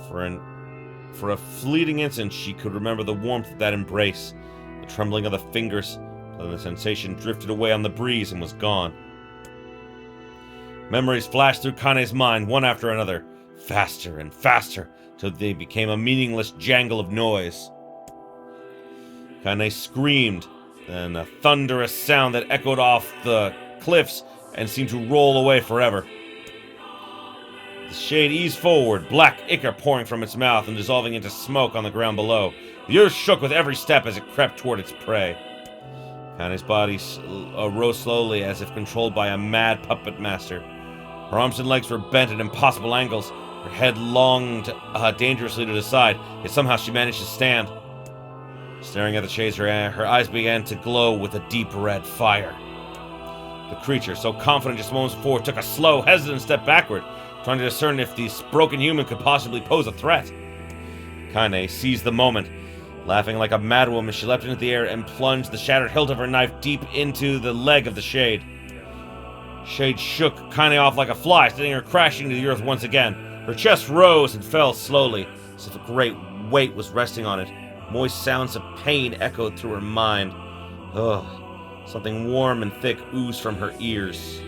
For a fleeting instant, she could remember the warmth of that embrace, the trembling of the fingers, then the sensation drifted away on the breeze and was gone. Memories flashed through Kaine's mind, one after another, faster and faster, till they became a meaningless jangle of noise. Kaine screamed, then a thunderous sound that echoed off the cliffs and seemed to roll away forever. The shade eased forward, black ichor pouring from its mouth and dissolving into smoke on the ground below. The earth shook with every step as it crept toward its prey. Kaine's body rose slowly as if controlled by a mad puppet master. Her arms and legs were bent at impossible angles. Her head longed dangerously to the side, yet somehow she managed to stand. Staring at the shades, her eyes began to glow with a deep red fire. The creature, so confident just moments before, took a slow, hesitant step backward, trying to discern if this broken human could possibly pose a threat. Kaine seized the moment. Laughing like a madwoman, she leapt into the air and plunged the shattered hilt of her knife deep into the leg of the shade. Shade shook Kaine off like a fly, sending her crashing to the earth once again. Her chest rose and fell slowly, as if a great weight was resting on it. Moist sounds of pain echoed through her mind. Ugh. Something warm and thick oozed from her ears.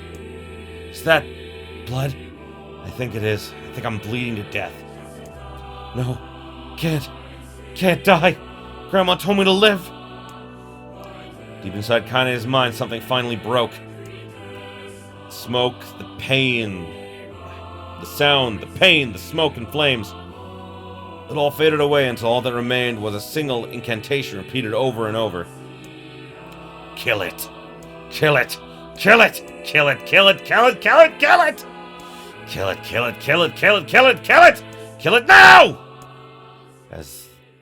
Is that blood? I think it is. I think I'm bleeding to death. No. Can't die. Grandma told me to live. Deep inside Kaine's mind, something finally broke. Smoke, the pain, the sound, the pain, the smoke and flames. It all faded away until all that remained was a single incantation repeated over and over. Kill it. Kill it. Kill it. Kill it. Kill it. Kill it. Kill it. Kill it. Kill it. Kill it. Kill it. Kill it. Kill it. Kill it. Kill it now!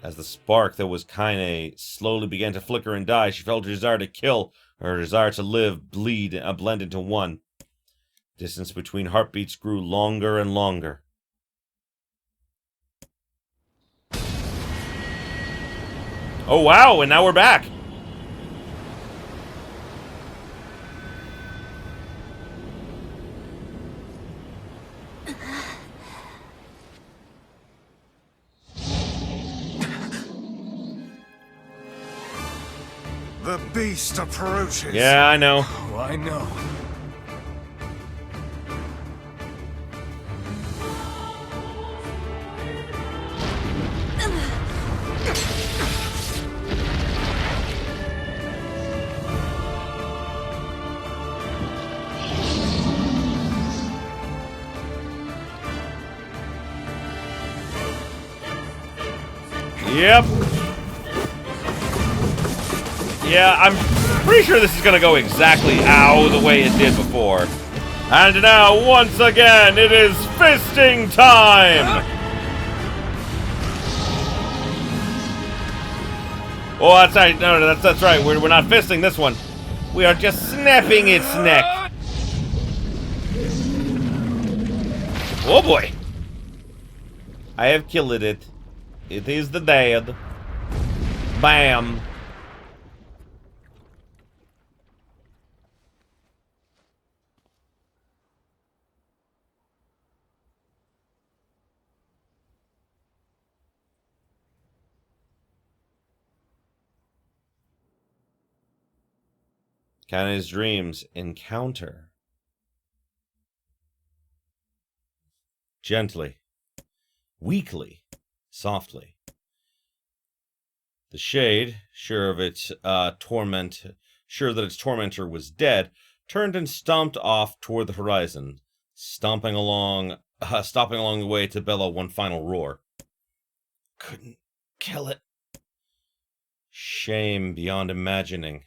As the spark that was Kaine slowly began to flicker and die, she felt her desire to kill, or her desire to live, blend into one. Distance between heartbeats grew longer and longer. Oh wow, and now we're back! The beast approaches. Yeah, I know. Oh, I know. Yep. Yeah, I'm pretty sure this is gonna go exactly the way it did before. And now, once again, it is fisting time! Oh, that's right. No, that's right. We're not fisting this one. We are just snapping its neck. Oh boy. I have killed it. It is the dead. Bam. Kaine's dreams encounter. Gently. Weakly. Softly. The shade, sure that its tormentor was dead, turned and stomped off toward the horizon, stopping along the way to bellow one final roar. Couldn't kill it. Shamed beyond imagining,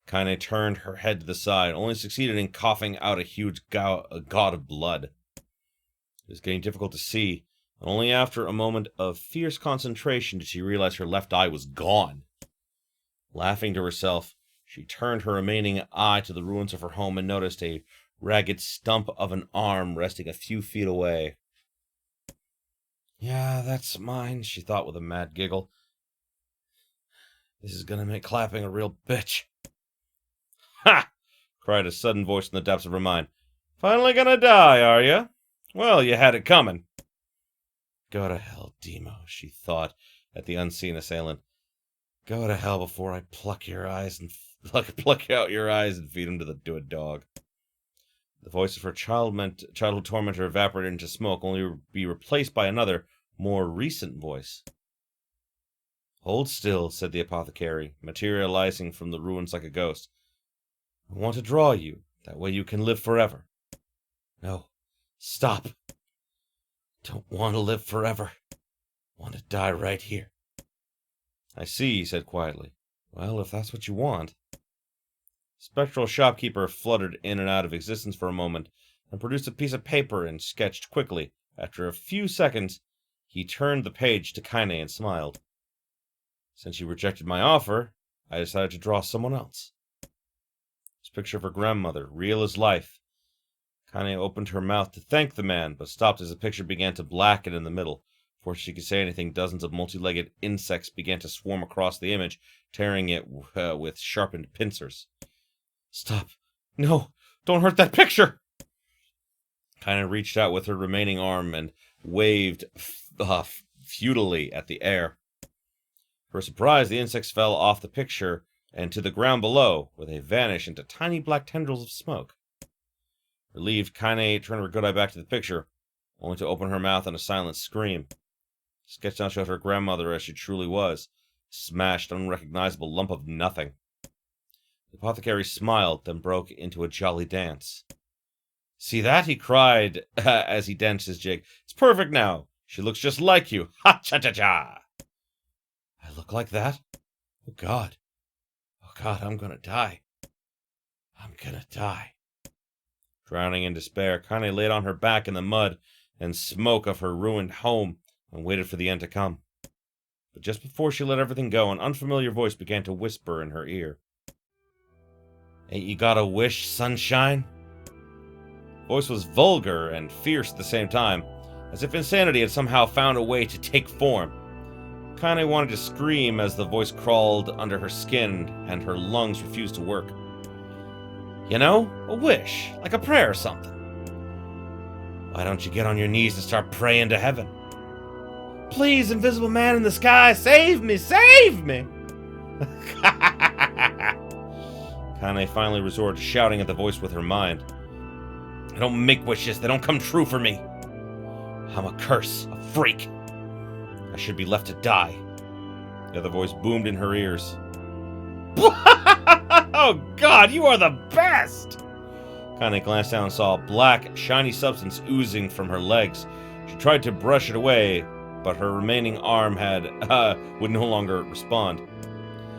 Kaine turned her head to the side, only succeeded in coughing out a huge gout of blood. It was getting difficult to see, and only after a moment of fierce concentration did she realize her left eye was gone. Laughing to herself, she turned her remaining eye to the ruins of her home and noticed a ragged stump of an arm resting a few feet away. Yeah, that's mine, she thought with a mad giggle. This is gonna make clapping a real bitch. Ha! Cried a sudden voice in the depths of her mind. Finally gonna die, are ya? Well, you had it coming. Go to hell, Demo, she thought at the unseen assailant. Go to hell before I pluck your eyes and pluck out your eyes and feed them to a dog. The voice of her childhood tormentor evaporated into smoke, only to be replaced by another, more recent voice. Hold still, said the apothecary, materializing from the ruins like a ghost. I want to draw you, that way you can live forever. No, stop. Don't want to live forever. want to die right here. I see, he said quietly. Well, if that's what you want. Spectral shopkeeper fluttered in and out of existence for a moment, and produced a piece of paper and sketched quickly. After a few seconds, he turned the page to Kaine and smiled. Since you rejected my offer, I decided to draw someone else. This picture of her grandmother, real as life. Kaine opened her mouth to thank the man, but stopped as the picture began to blacken in the middle. Before she could say anything, dozens of multi-legged insects began to swarm across the image, tearing it with sharpened pincers. Stop. No, don't hurt that picture! Kaine reached out with her remaining arm and waved futilely at the air. To her surprise, the insects fell off the picture and to the ground below, where they vanished into tiny black tendrils of smoke. Relieved, Kaine turned her good eye back to the picture, only to open her mouth in a silent scream. The sketch now showed her grandmother as she truly was, a smashed, unrecognizable lump of nothing. The apothecary smiled, then broke into a jolly dance. See that? He cried as he danced his jig. It's perfect now. She looks just like you. Ha-cha-cha-cha! I look like that? Oh, God. Oh, God, I'm gonna die. I'm gonna die. Drowning in despair, Kaine laid on her back in the mud and smoke of her ruined home and waited for the end to come. But just before she let everything go, an unfamiliar voice began to whisper in her ear. Ain't you got a wish, sunshine? The voice was vulgar and fierce at the same time, as if insanity had somehow found a way to take form. Kaine wanted to scream as the voice crawled under her skin and her lungs refused to work. You know, a wish, like a prayer or something. Why don't you get on your knees and start praying to heaven? Please, invisible man in the sky, save me! Save me! Kaine finally resorted to shouting at the voice with her mind. I don't make wishes, they don't come true for me. I'm a curse, a freak. I should be left to die. The other voice boomed in her ears. Oh God, you are the best! Kaine glanced down and saw a black, shiny substance oozing from her legs. She tried to brush it away, but her remaining arm would no longer respond.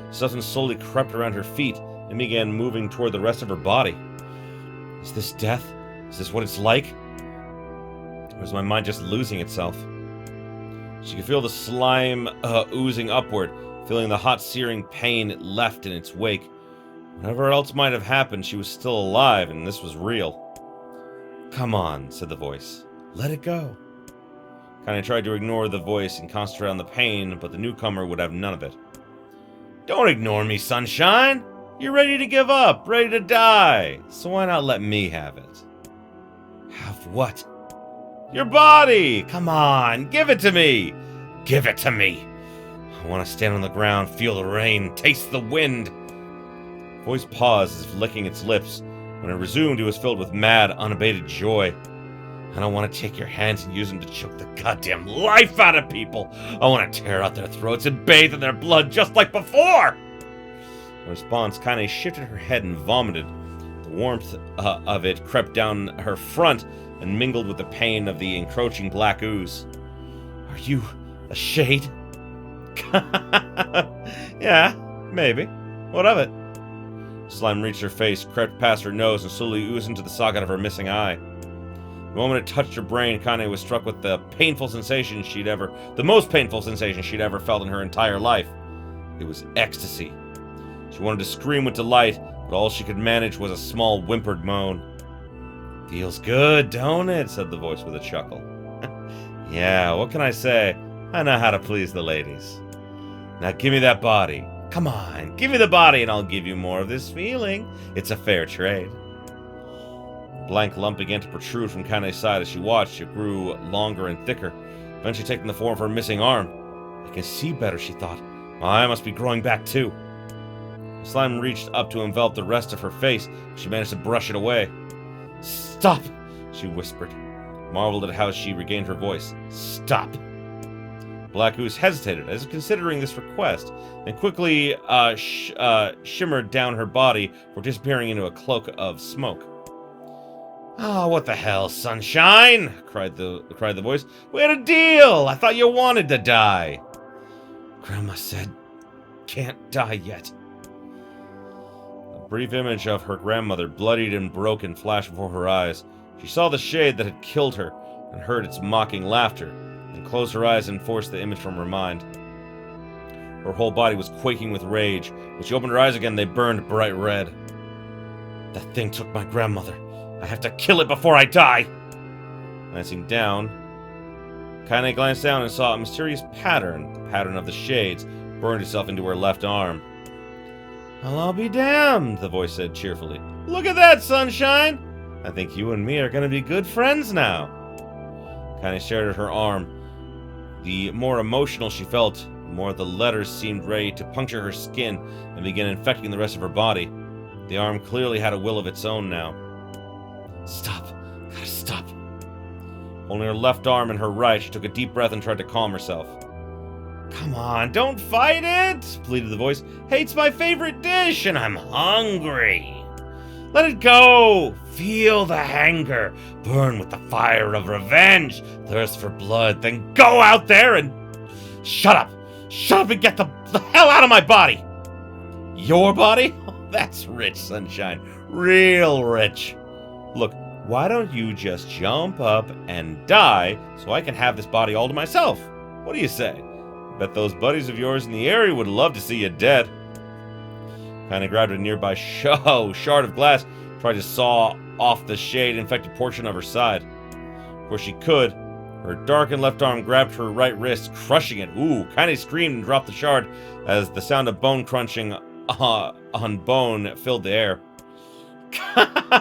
The substance slowly crept around her feet and began moving toward the rest of her body. Is this death? Is this what it's like? Or was my mind just losing itself? She could feel the slime oozing upward, feeling the hot, searing pain it left in its wake. Whatever else might have happened, she was still alive, and this was real. Come on, said the voice. Let it go. Kaine tried to ignore the voice and concentrate on the pain, but the newcomer would have none of it. Don't ignore me, sunshine! You're ready to give up, ready to die, so why not let me have it? Have what? Your body! Come on, give it to me! Give it to me! I want to stand on the ground, feel the rain, taste the wind. The voice paused as if licking its lips. When it resumed, it was filled with mad, unabated joy. I don't want to take your hands and use them to choke the goddamn life out of people. I want to tear out their throats and bathe in their blood just like before! In response, Kaine shifted her head and vomited. The warmth of it crept down her front and mingled with the pain of the encroaching black ooze. Are you a shade? Yeah, maybe. What of it? Slime reached her face, crept past her nose, and slowly oozed into the socket of her missing eye. The moment it touched her brain, Kaine was struck with the most painful sensation she'd ever felt in her entire life. It was ecstasy. She wanted to scream with delight, but all she could manage was a small whimpered moan. Feels good, don't it? Said the voice with a chuckle. Yeah, what can I say? I know how to please the ladies. Now give me that body. Come on, give me the body and I'll give you more of this feeling. It's a fair trade. A blank lump began to protrude from Kaine's side as she watched. It grew longer and thicker, eventually taking the form of her missing arm. I can see better, she thought. My eye must be growing back too. The slime reached up to envelop the rest of her face, but she managed to brush it away. Stop, she whispered, marveled at how she regained her voice. Stop. Black Ooze hesitated, as if considering this request, and quickly shimmered down her body before disappearing into a cloak of smoke. Oh, what the hell, sunshine? Cried the voice. We had a deal! I thought you wanted to die. Grandma said, can't die yet. A brief image of her grandmother, bloodied and broken, flashed before her eyes. She saw the shade that had killed her and heard its mocking laughter, and closed her eyes and forced the image from her mind. Her whole body was quaking with rage. When she opened her eyes again, they burned bright red. That thing took my grandmother. I have to kill it before I die! Glancing down, Kaine glanced down and saw a mysterious pattern. The pattern of the shades burned itself into her left arm. Well, I'll be damned, the voice said cheerfully. Look at that, sunshine! I think you and me are going to be good friends now. Kaine stared at her arm. The more emotional she felt, the more the letters seemed ready to puncture her skin and begin infecting the rest of her body. The arm clearly had a will of its own now. Stop. Gotta stop. Holding her left arm in her right, she took a deep breath and tried to calm herself. Come on, don't fight it, pleaded the voice. Hate's my favorite dish, and I'm hungry. Let it go. Feel the anger. Burn with the fire of revenge. Thirst for blood. Then go out there and... Shut up. Shut up and get the hell out of my body. Your body? Oh, that's rich, sunshine. Real rich. Look, why don't you just jump up and die so I can have this body all to myself? What do you say? Bet those buddies of yours in the area would love to see you dead. Kaine grabbed a nearby shard of glass, tried to saw off the shade-infected portion of her side. Before she could, her darkened left arm grabbed her right wrist, crushing it. Ooh, Kaine screamed and dropped the shard as the sound of bone crunching on bone filled the air.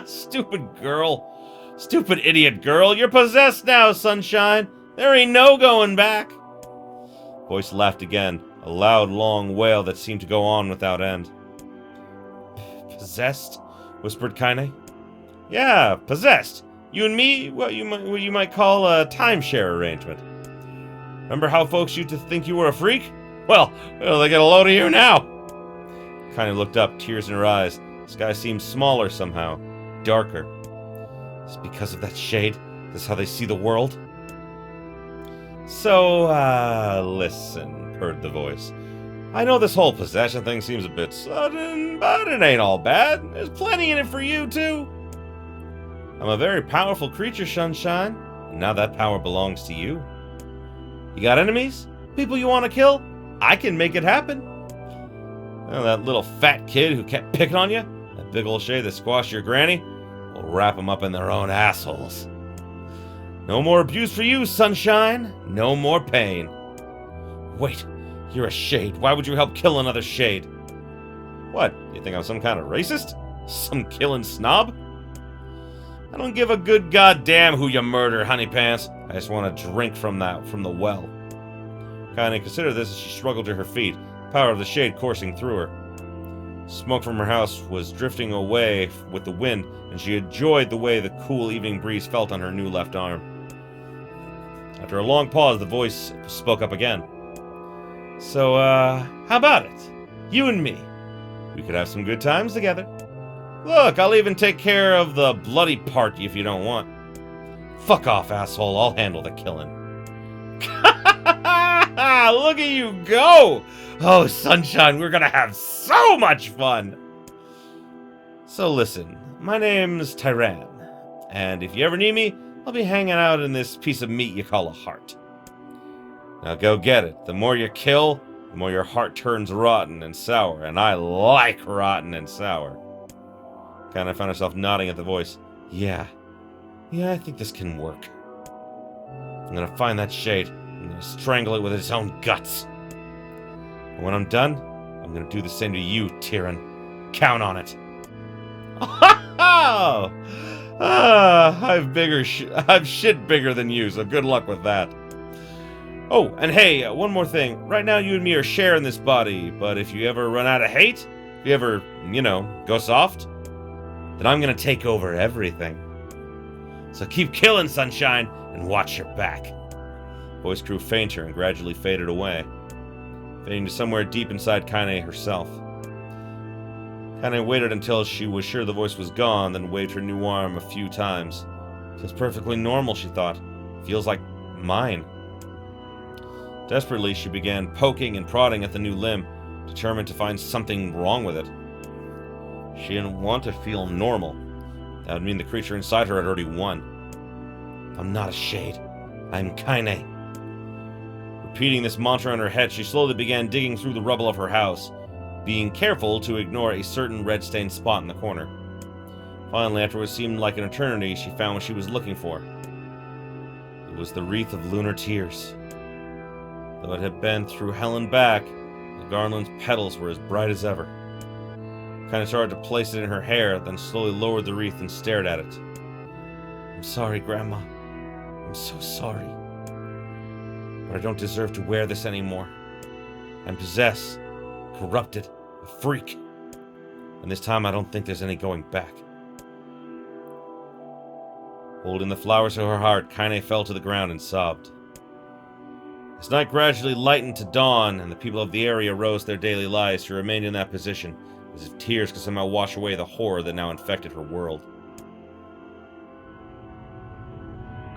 Stupid girl. Stupid idiot girl. You're possessed now, sunshine. There ain't no going back. Voice laughed again, a loud, long wail that seemed to go on without end. Possessed? Whispered Kaine. Yeah, possessed. You and me, what you might call a timeshare arrangement. Remember how folks used to think you were a freak? Well, they get a load of you now. Kaine looked up, tears in her eyes. The sky seemed smaller somehow, darker. It's because of that shade? That's how they see the world? So, listen, purred the voice. I know this whole possession thing seems a bit sudden, but it ain't all bad. There's plenty in it for you, too. I'm a very powerful creature, sunshine, and now that power belongs to you. You got enemies? People you want to kill? I can make it happen. Well, that little fat kid who kept picking on you, that big old shade that squashed your granny, will wrap them up in their own assholes. No more abuse for you, sunshine. No more pain. Wait, you're a shade. Why would you help kill another shade? What, you think I'm some kind of racist? Some killing snob? I don't give a good goddamn who you murder, honey pants. I just want to drink from the well. Kaine considered this as she struggled to her feet, the power of the shade coursing through her. Smoke from her house was drifting away with the wind, and she enjoyed the way the cool evening breeze felt on her new left arm. After a long pause, the voice spoke up again. So, how about it? You and me. We could have some good times together. Look, I'll even take care of the bloody part if you don't want. Fuck off, asshole. I'll handle the killing. Look at you go! Oh, sunshine, we're gonna have so much fun! So listen, my name's Tyran, and if you ever need me, I'll be hanging out in this piece of meat you call a heart. Now go get it. The more you kill, the more your heart turns rotten and sour, and I like rotten and sour. Kind of found herself nodding at the voice. Yeah, I think this can work. I'm gonna find that shade. I'm gonna strangle it with its own guts. And when I'm done, I'm gonna do the same to you, Tyran. Count on it. I've shit bigger than you, so good luck with that. Oh, and hey, one more thing. Right now, you and me are sharing this body, but if you ever run out of hate, if you ever, go soft, then I'm gonna take over everything. So keep killing, sunshine, and watch your back. Voice grew fainter and gradually faded away, fading to somewhere deep inside Kaine herself. Kaine waited until she was sure the voice was gone, then waved her new arm a few times. Feels perfectly normal, she thought. Feels like mine. Desperately, she began poking and prodding at the new limb, determined to find something wrong with it. She didn't want to feel normal. That would mean the creature inside her had already won. I'm not a shade. I'm Kaine. Repeating this mantra in her head, she slowly began digging through the rubble of her house, being careful to ignore a certain red-stained spot in the corner. Finally, after what seemed like an eternity, she found what she was looking for. It was the wreath of lunar tears. Though it had been through hell and back, the garland's petals were as bright as ever. Kaine started to place it in her hair, then slowly lowered the wreath and stared at it. I'm sorry, Grandma. I'm so sorry. But I don't deserve to wear this anymore. I'm possessed, corrupted, a freak. And this time I don't think there's any going back. Holding the flowers to her heart, Kaine fell to the ground and sobbed. As night gradually lightened to dawn, and the people of the area rose their daily lives, she remained in that position, as if tears could somehow wash away the horror that now infected her world.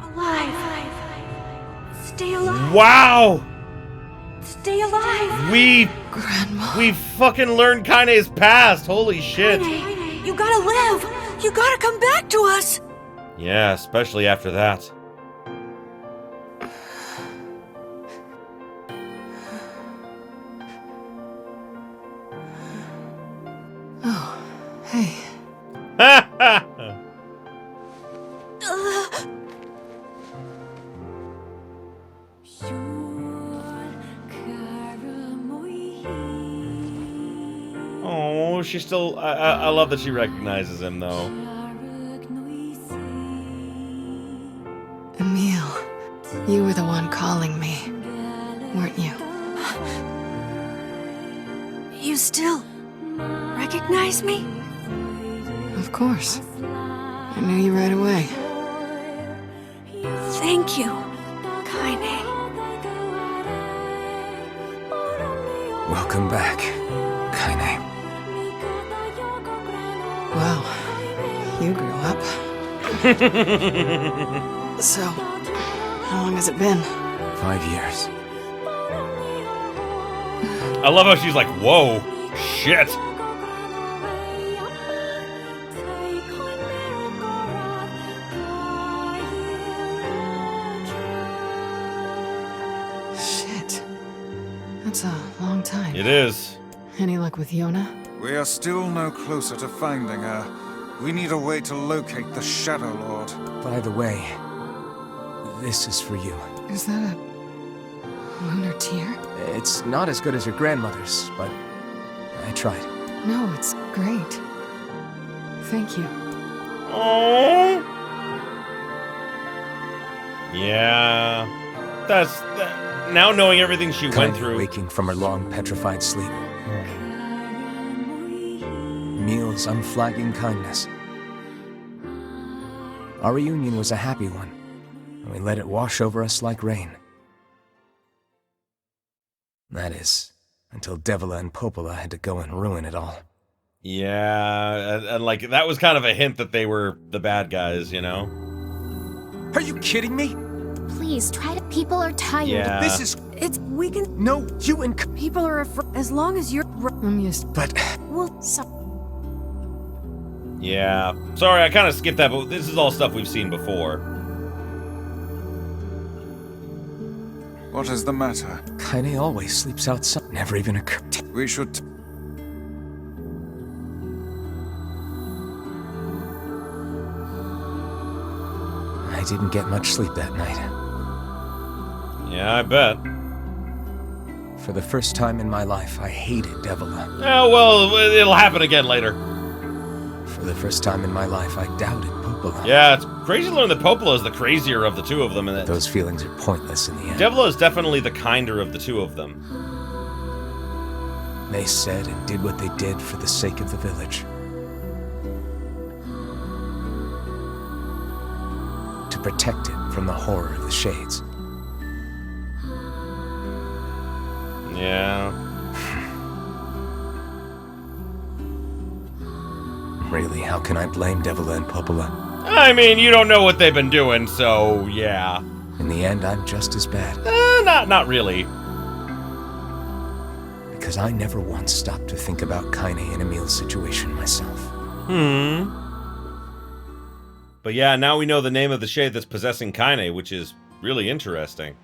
Alive. Stay alive. Wow! Stay alive. Grandma. We fucking learned Kaine's past! Holy shit! Kaine, you gotta live. You gotta come back to us. Yeah, especially after that. Oh, hey. Oh, she still... I love that she recognizes him, though. Emil, you were the one calling me, weren't you? You still recognize me? Of course. I knew you right away. Thank you, Kaine. Welcome back, Kaine. Wow, you grew up. So, how long has it been? 5 years. I love how she's like, whoa, shit. Shit. That's a long time. It is. Any luck with Yona? We are still no closer to finding her. We need a way to locate the Shadow Lord. By the way, this is for you. Is that a lunar tear? It's not as good as your grandmother's, but I tried. No, it's great. Thank you. Oh. Yeah. Now knowing everything she went Kaine through. waking from her long petrified sleep. Emil's unflagging kindness. Our reunion was a happy one, and we let it wash over us like rain. That is, until Devila and Popola had to go and ruin it all. Yeah, and like, that was kind of a hint that they were the bad guys, you know? Are you kidding me? Please, try to. People are tired. Yeah. This is... We can. No, you and... People are afraid. As long as you're. I'm used. But... Well, Yeah. Sorry, I kind of skipped that, but this is all stuff we've seen before. What is the matter? Kaine always sleeps outside. Never even occurred. We should... I didn't get much sleep that night. Yeah, I bet. For the first time in my life, I hated Devila. Oh, well, it'll happen again later. For the first time in my life, I doubted Popola. Yeah, it's crazy to learn that Popola is the crazier of the two of them. And that Those feelings are pointless in the end. Devila is definitely the kinder of the two of them. They said and did what they did for the sake of the village. To protect it from the horror of the Shades. Yeah. Really, how can I blame Devila and Popola? I mean, you don't know what they've been doing, so yeah. In the end, I'm just as bad. Not really. Because I never once stopped to think about Kaine and Emil's situation myself. But yeah, now we know the name of the shade that's possessing Kaine, which is really interesting.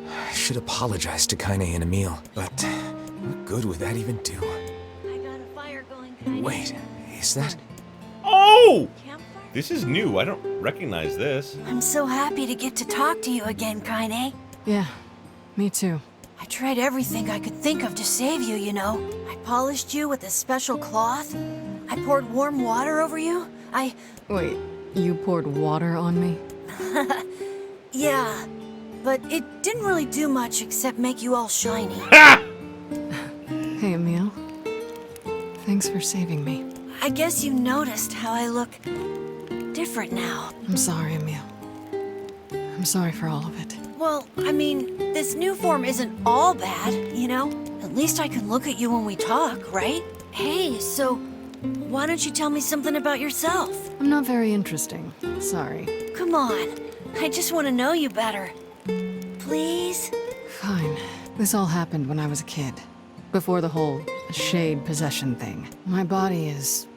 I should apologize to Kaine and Emil, but what good would that even do? I got a fire going, Kaine. Wait, is that... Oh! Campfire? This is new. I don't recognize this. I'm so happy to get to talk to you again, Kaine. Yeah, me too. I tried everything I could think of to save you, you know. I polished you with a special cloth. I poured warm water over you. Wait, you poured water on me? Yeah, but it didn't really do much except make you all shiny. Ha! Hey, Emil. Thanks for saving me. I guess you noticed how I look different now. I'm sorry, Emil. I'm sorry for all of it. Well, I mean, this new form isn't all bad, you know? At least I can look at you when we talk, right? Hey, so why don't you tell me something about yourself? I'm not very interesting. Sorry. Come on, I just want to know you better. Please? Fine. This all happened when I was a kid. Before the whole shade possession thing. My body is...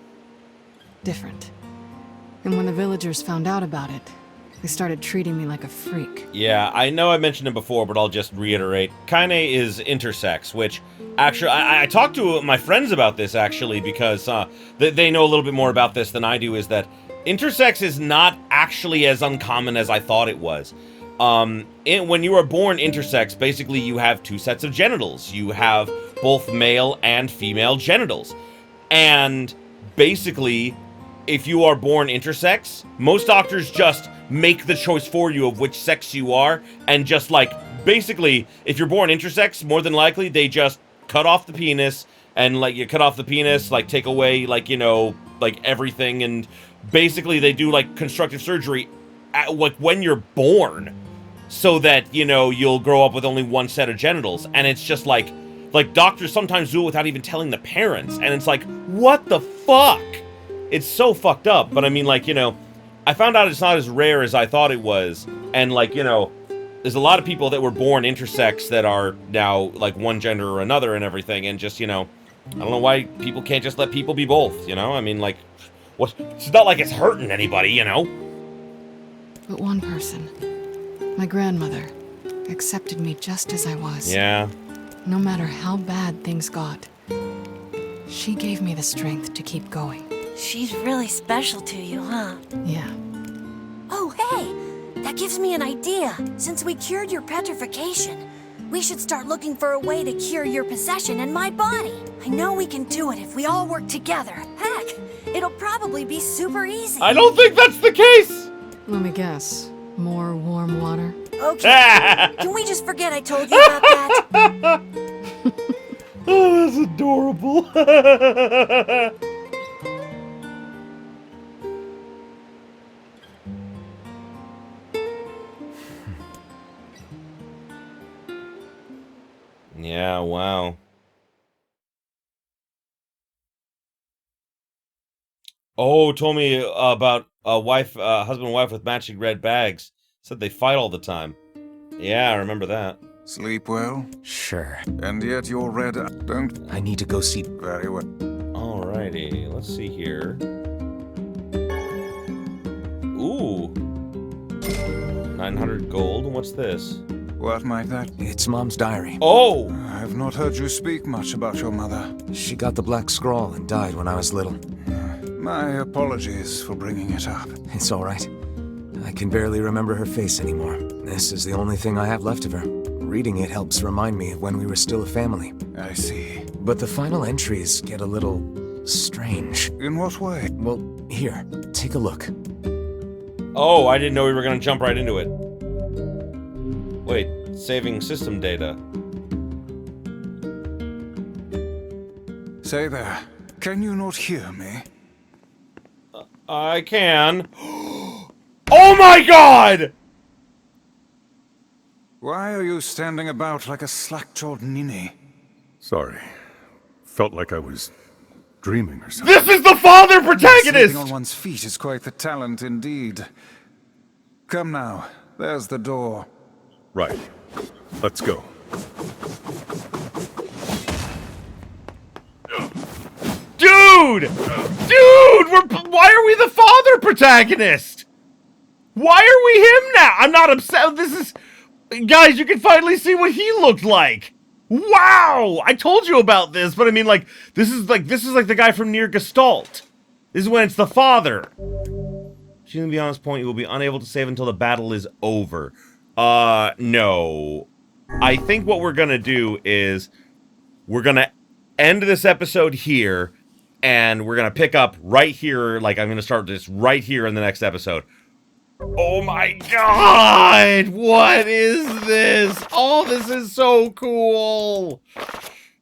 different. And when the villagers found out about it, they started treating me like a freak. Yeah, I know I mentioned it before, but I'll just reiterate. Kaine is intersex, which actually, I talked to my friends about this actually because they know a little bit more about this than I do, is that intersex is not actually as uncommon as I thought it was. When you are born intersex, basically you have two sets of genitals. You have both male and female genitals. And basically, if you are born intersex, most doctors just make the choice for you of which sex you are, and just like, basically, if you're born intersex, more than likely, they just cut off the penis, and like, you cut off the penis, like, take away, like, you know, like, everything, and basically they do, like, constructive surgery at, like, when you're born, so that, you know, you'll grow up with only one set of genitals, and it's just like doctors sometimes do it without even telling the parents, and it's like, what the fuck? It's so fucked up, but I mean, like, you know, I found out it's not as rare as I thought it was, and, like, you know, there's a lot of people that were born intersex that are now, like, one gender or another and everything, and just, you know, I don't know why people can't just let people be both, you know? I mean, like, what? It's not like it's hurting anybody, you know? But one person, my grandmother, accepted me just as I was. Yeah. No matter how bad things got, she gave me the strength to keep going. She's really special to you, huh? Yeah. Oh, hey! That gives me an idea. Since we cured your petrification, we should start looking for a way to cure your possession in my body. I know we can do it if we all work together. Heck, it'll probably be super easy. I don't think that's the case! Let me guess. More warm water? Okay. Can we just forget I told you about that? Oh, that's adorable. Yeah, wow. Oh, told me about a husband and wife with matching red bags. Said they fight all the time. Yeah, I remember that. Sleep well? Sure. And yet you're red. Don't. I need to go see... Very well. Alrighty, let's see here. Ooh. 900 gold. What's this? What might that? It's Mom's diary. Oh! I've not heard you speak much about your mother. She got the black scrawl and died when I was little. My apologies for bringing it up. It's all right. I can barely remember her face anymore. This is the only thing I have left of her. Reading it helps remind me of when we were still a family. I see. But the final entries get a little strange. In what way? Well, here, take a look. Oh, I didn't know we were gonna jump right into it. Wait, saving system data. Say there, can you not hear me? I can. Oh my god! Why are you standing about like a slack-jawed ninny? Sorry. Felt like I was dreaming or something. This is the father Sleeping protagonist! on one's feet is quite the talent indeed. Come now, there's the door. Right. Let's go. Dude! Why are we the father protagonist? Why are we him now? I'm not upset. This is... Guys, you can finally see what he looked like. Wow! I told you about this, but I mean, like, this is like the guy from Nier Gestalt. This is when it's the father. Shooting beyond this point, you will be unable to save until the battle is over. No. I think what we're gonna do is we're gonna end this episode here, and we're gonna pick up right here. Like, I'm gonna start this right here in the next episode. Oh my god! What is this? Oh, this is so cool!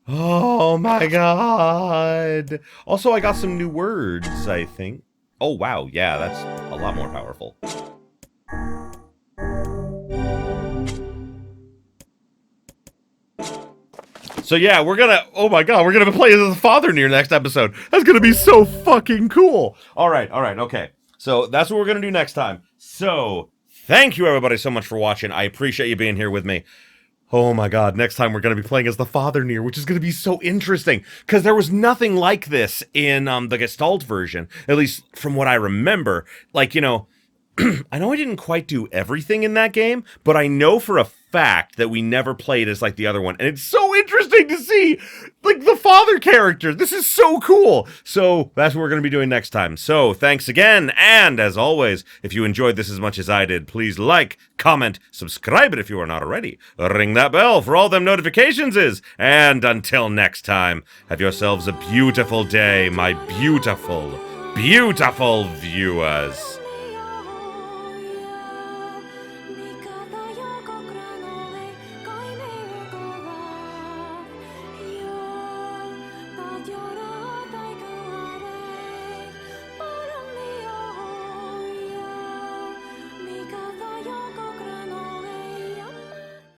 Oh my god! Also, I got some new words, I think. Oh wow, yeah, that's a lot more powerful. So yeah, we're gonna, oh my god, we're gonna play as the father Nier next episode. That's gonna be so fucking cool! Alright, okay. So that's what we're gonna do next time. So, thank you everybody so much for watching. I appreciate you being here with me. Oh my god, next time we're gonna be playing as the father Nier, which is gonna be so interesting. Because there was nothing like this in the Gestalt version, at least from what I remember. Like, you know, I know I didn't quite do everything in that game, but I know for a fact that we never played as like the other one. And it's so interesting to see, like, the father character. This is so cool. So that's what we're going to be doing next time. So thanks again. And as always, if you enjoyed this as much as I did, please like, comment, subscribe it if you are not already. Ring that bell for all them notifications is. And until next time, have yourselves a beautiful day, my beautiful, beautiful viewers.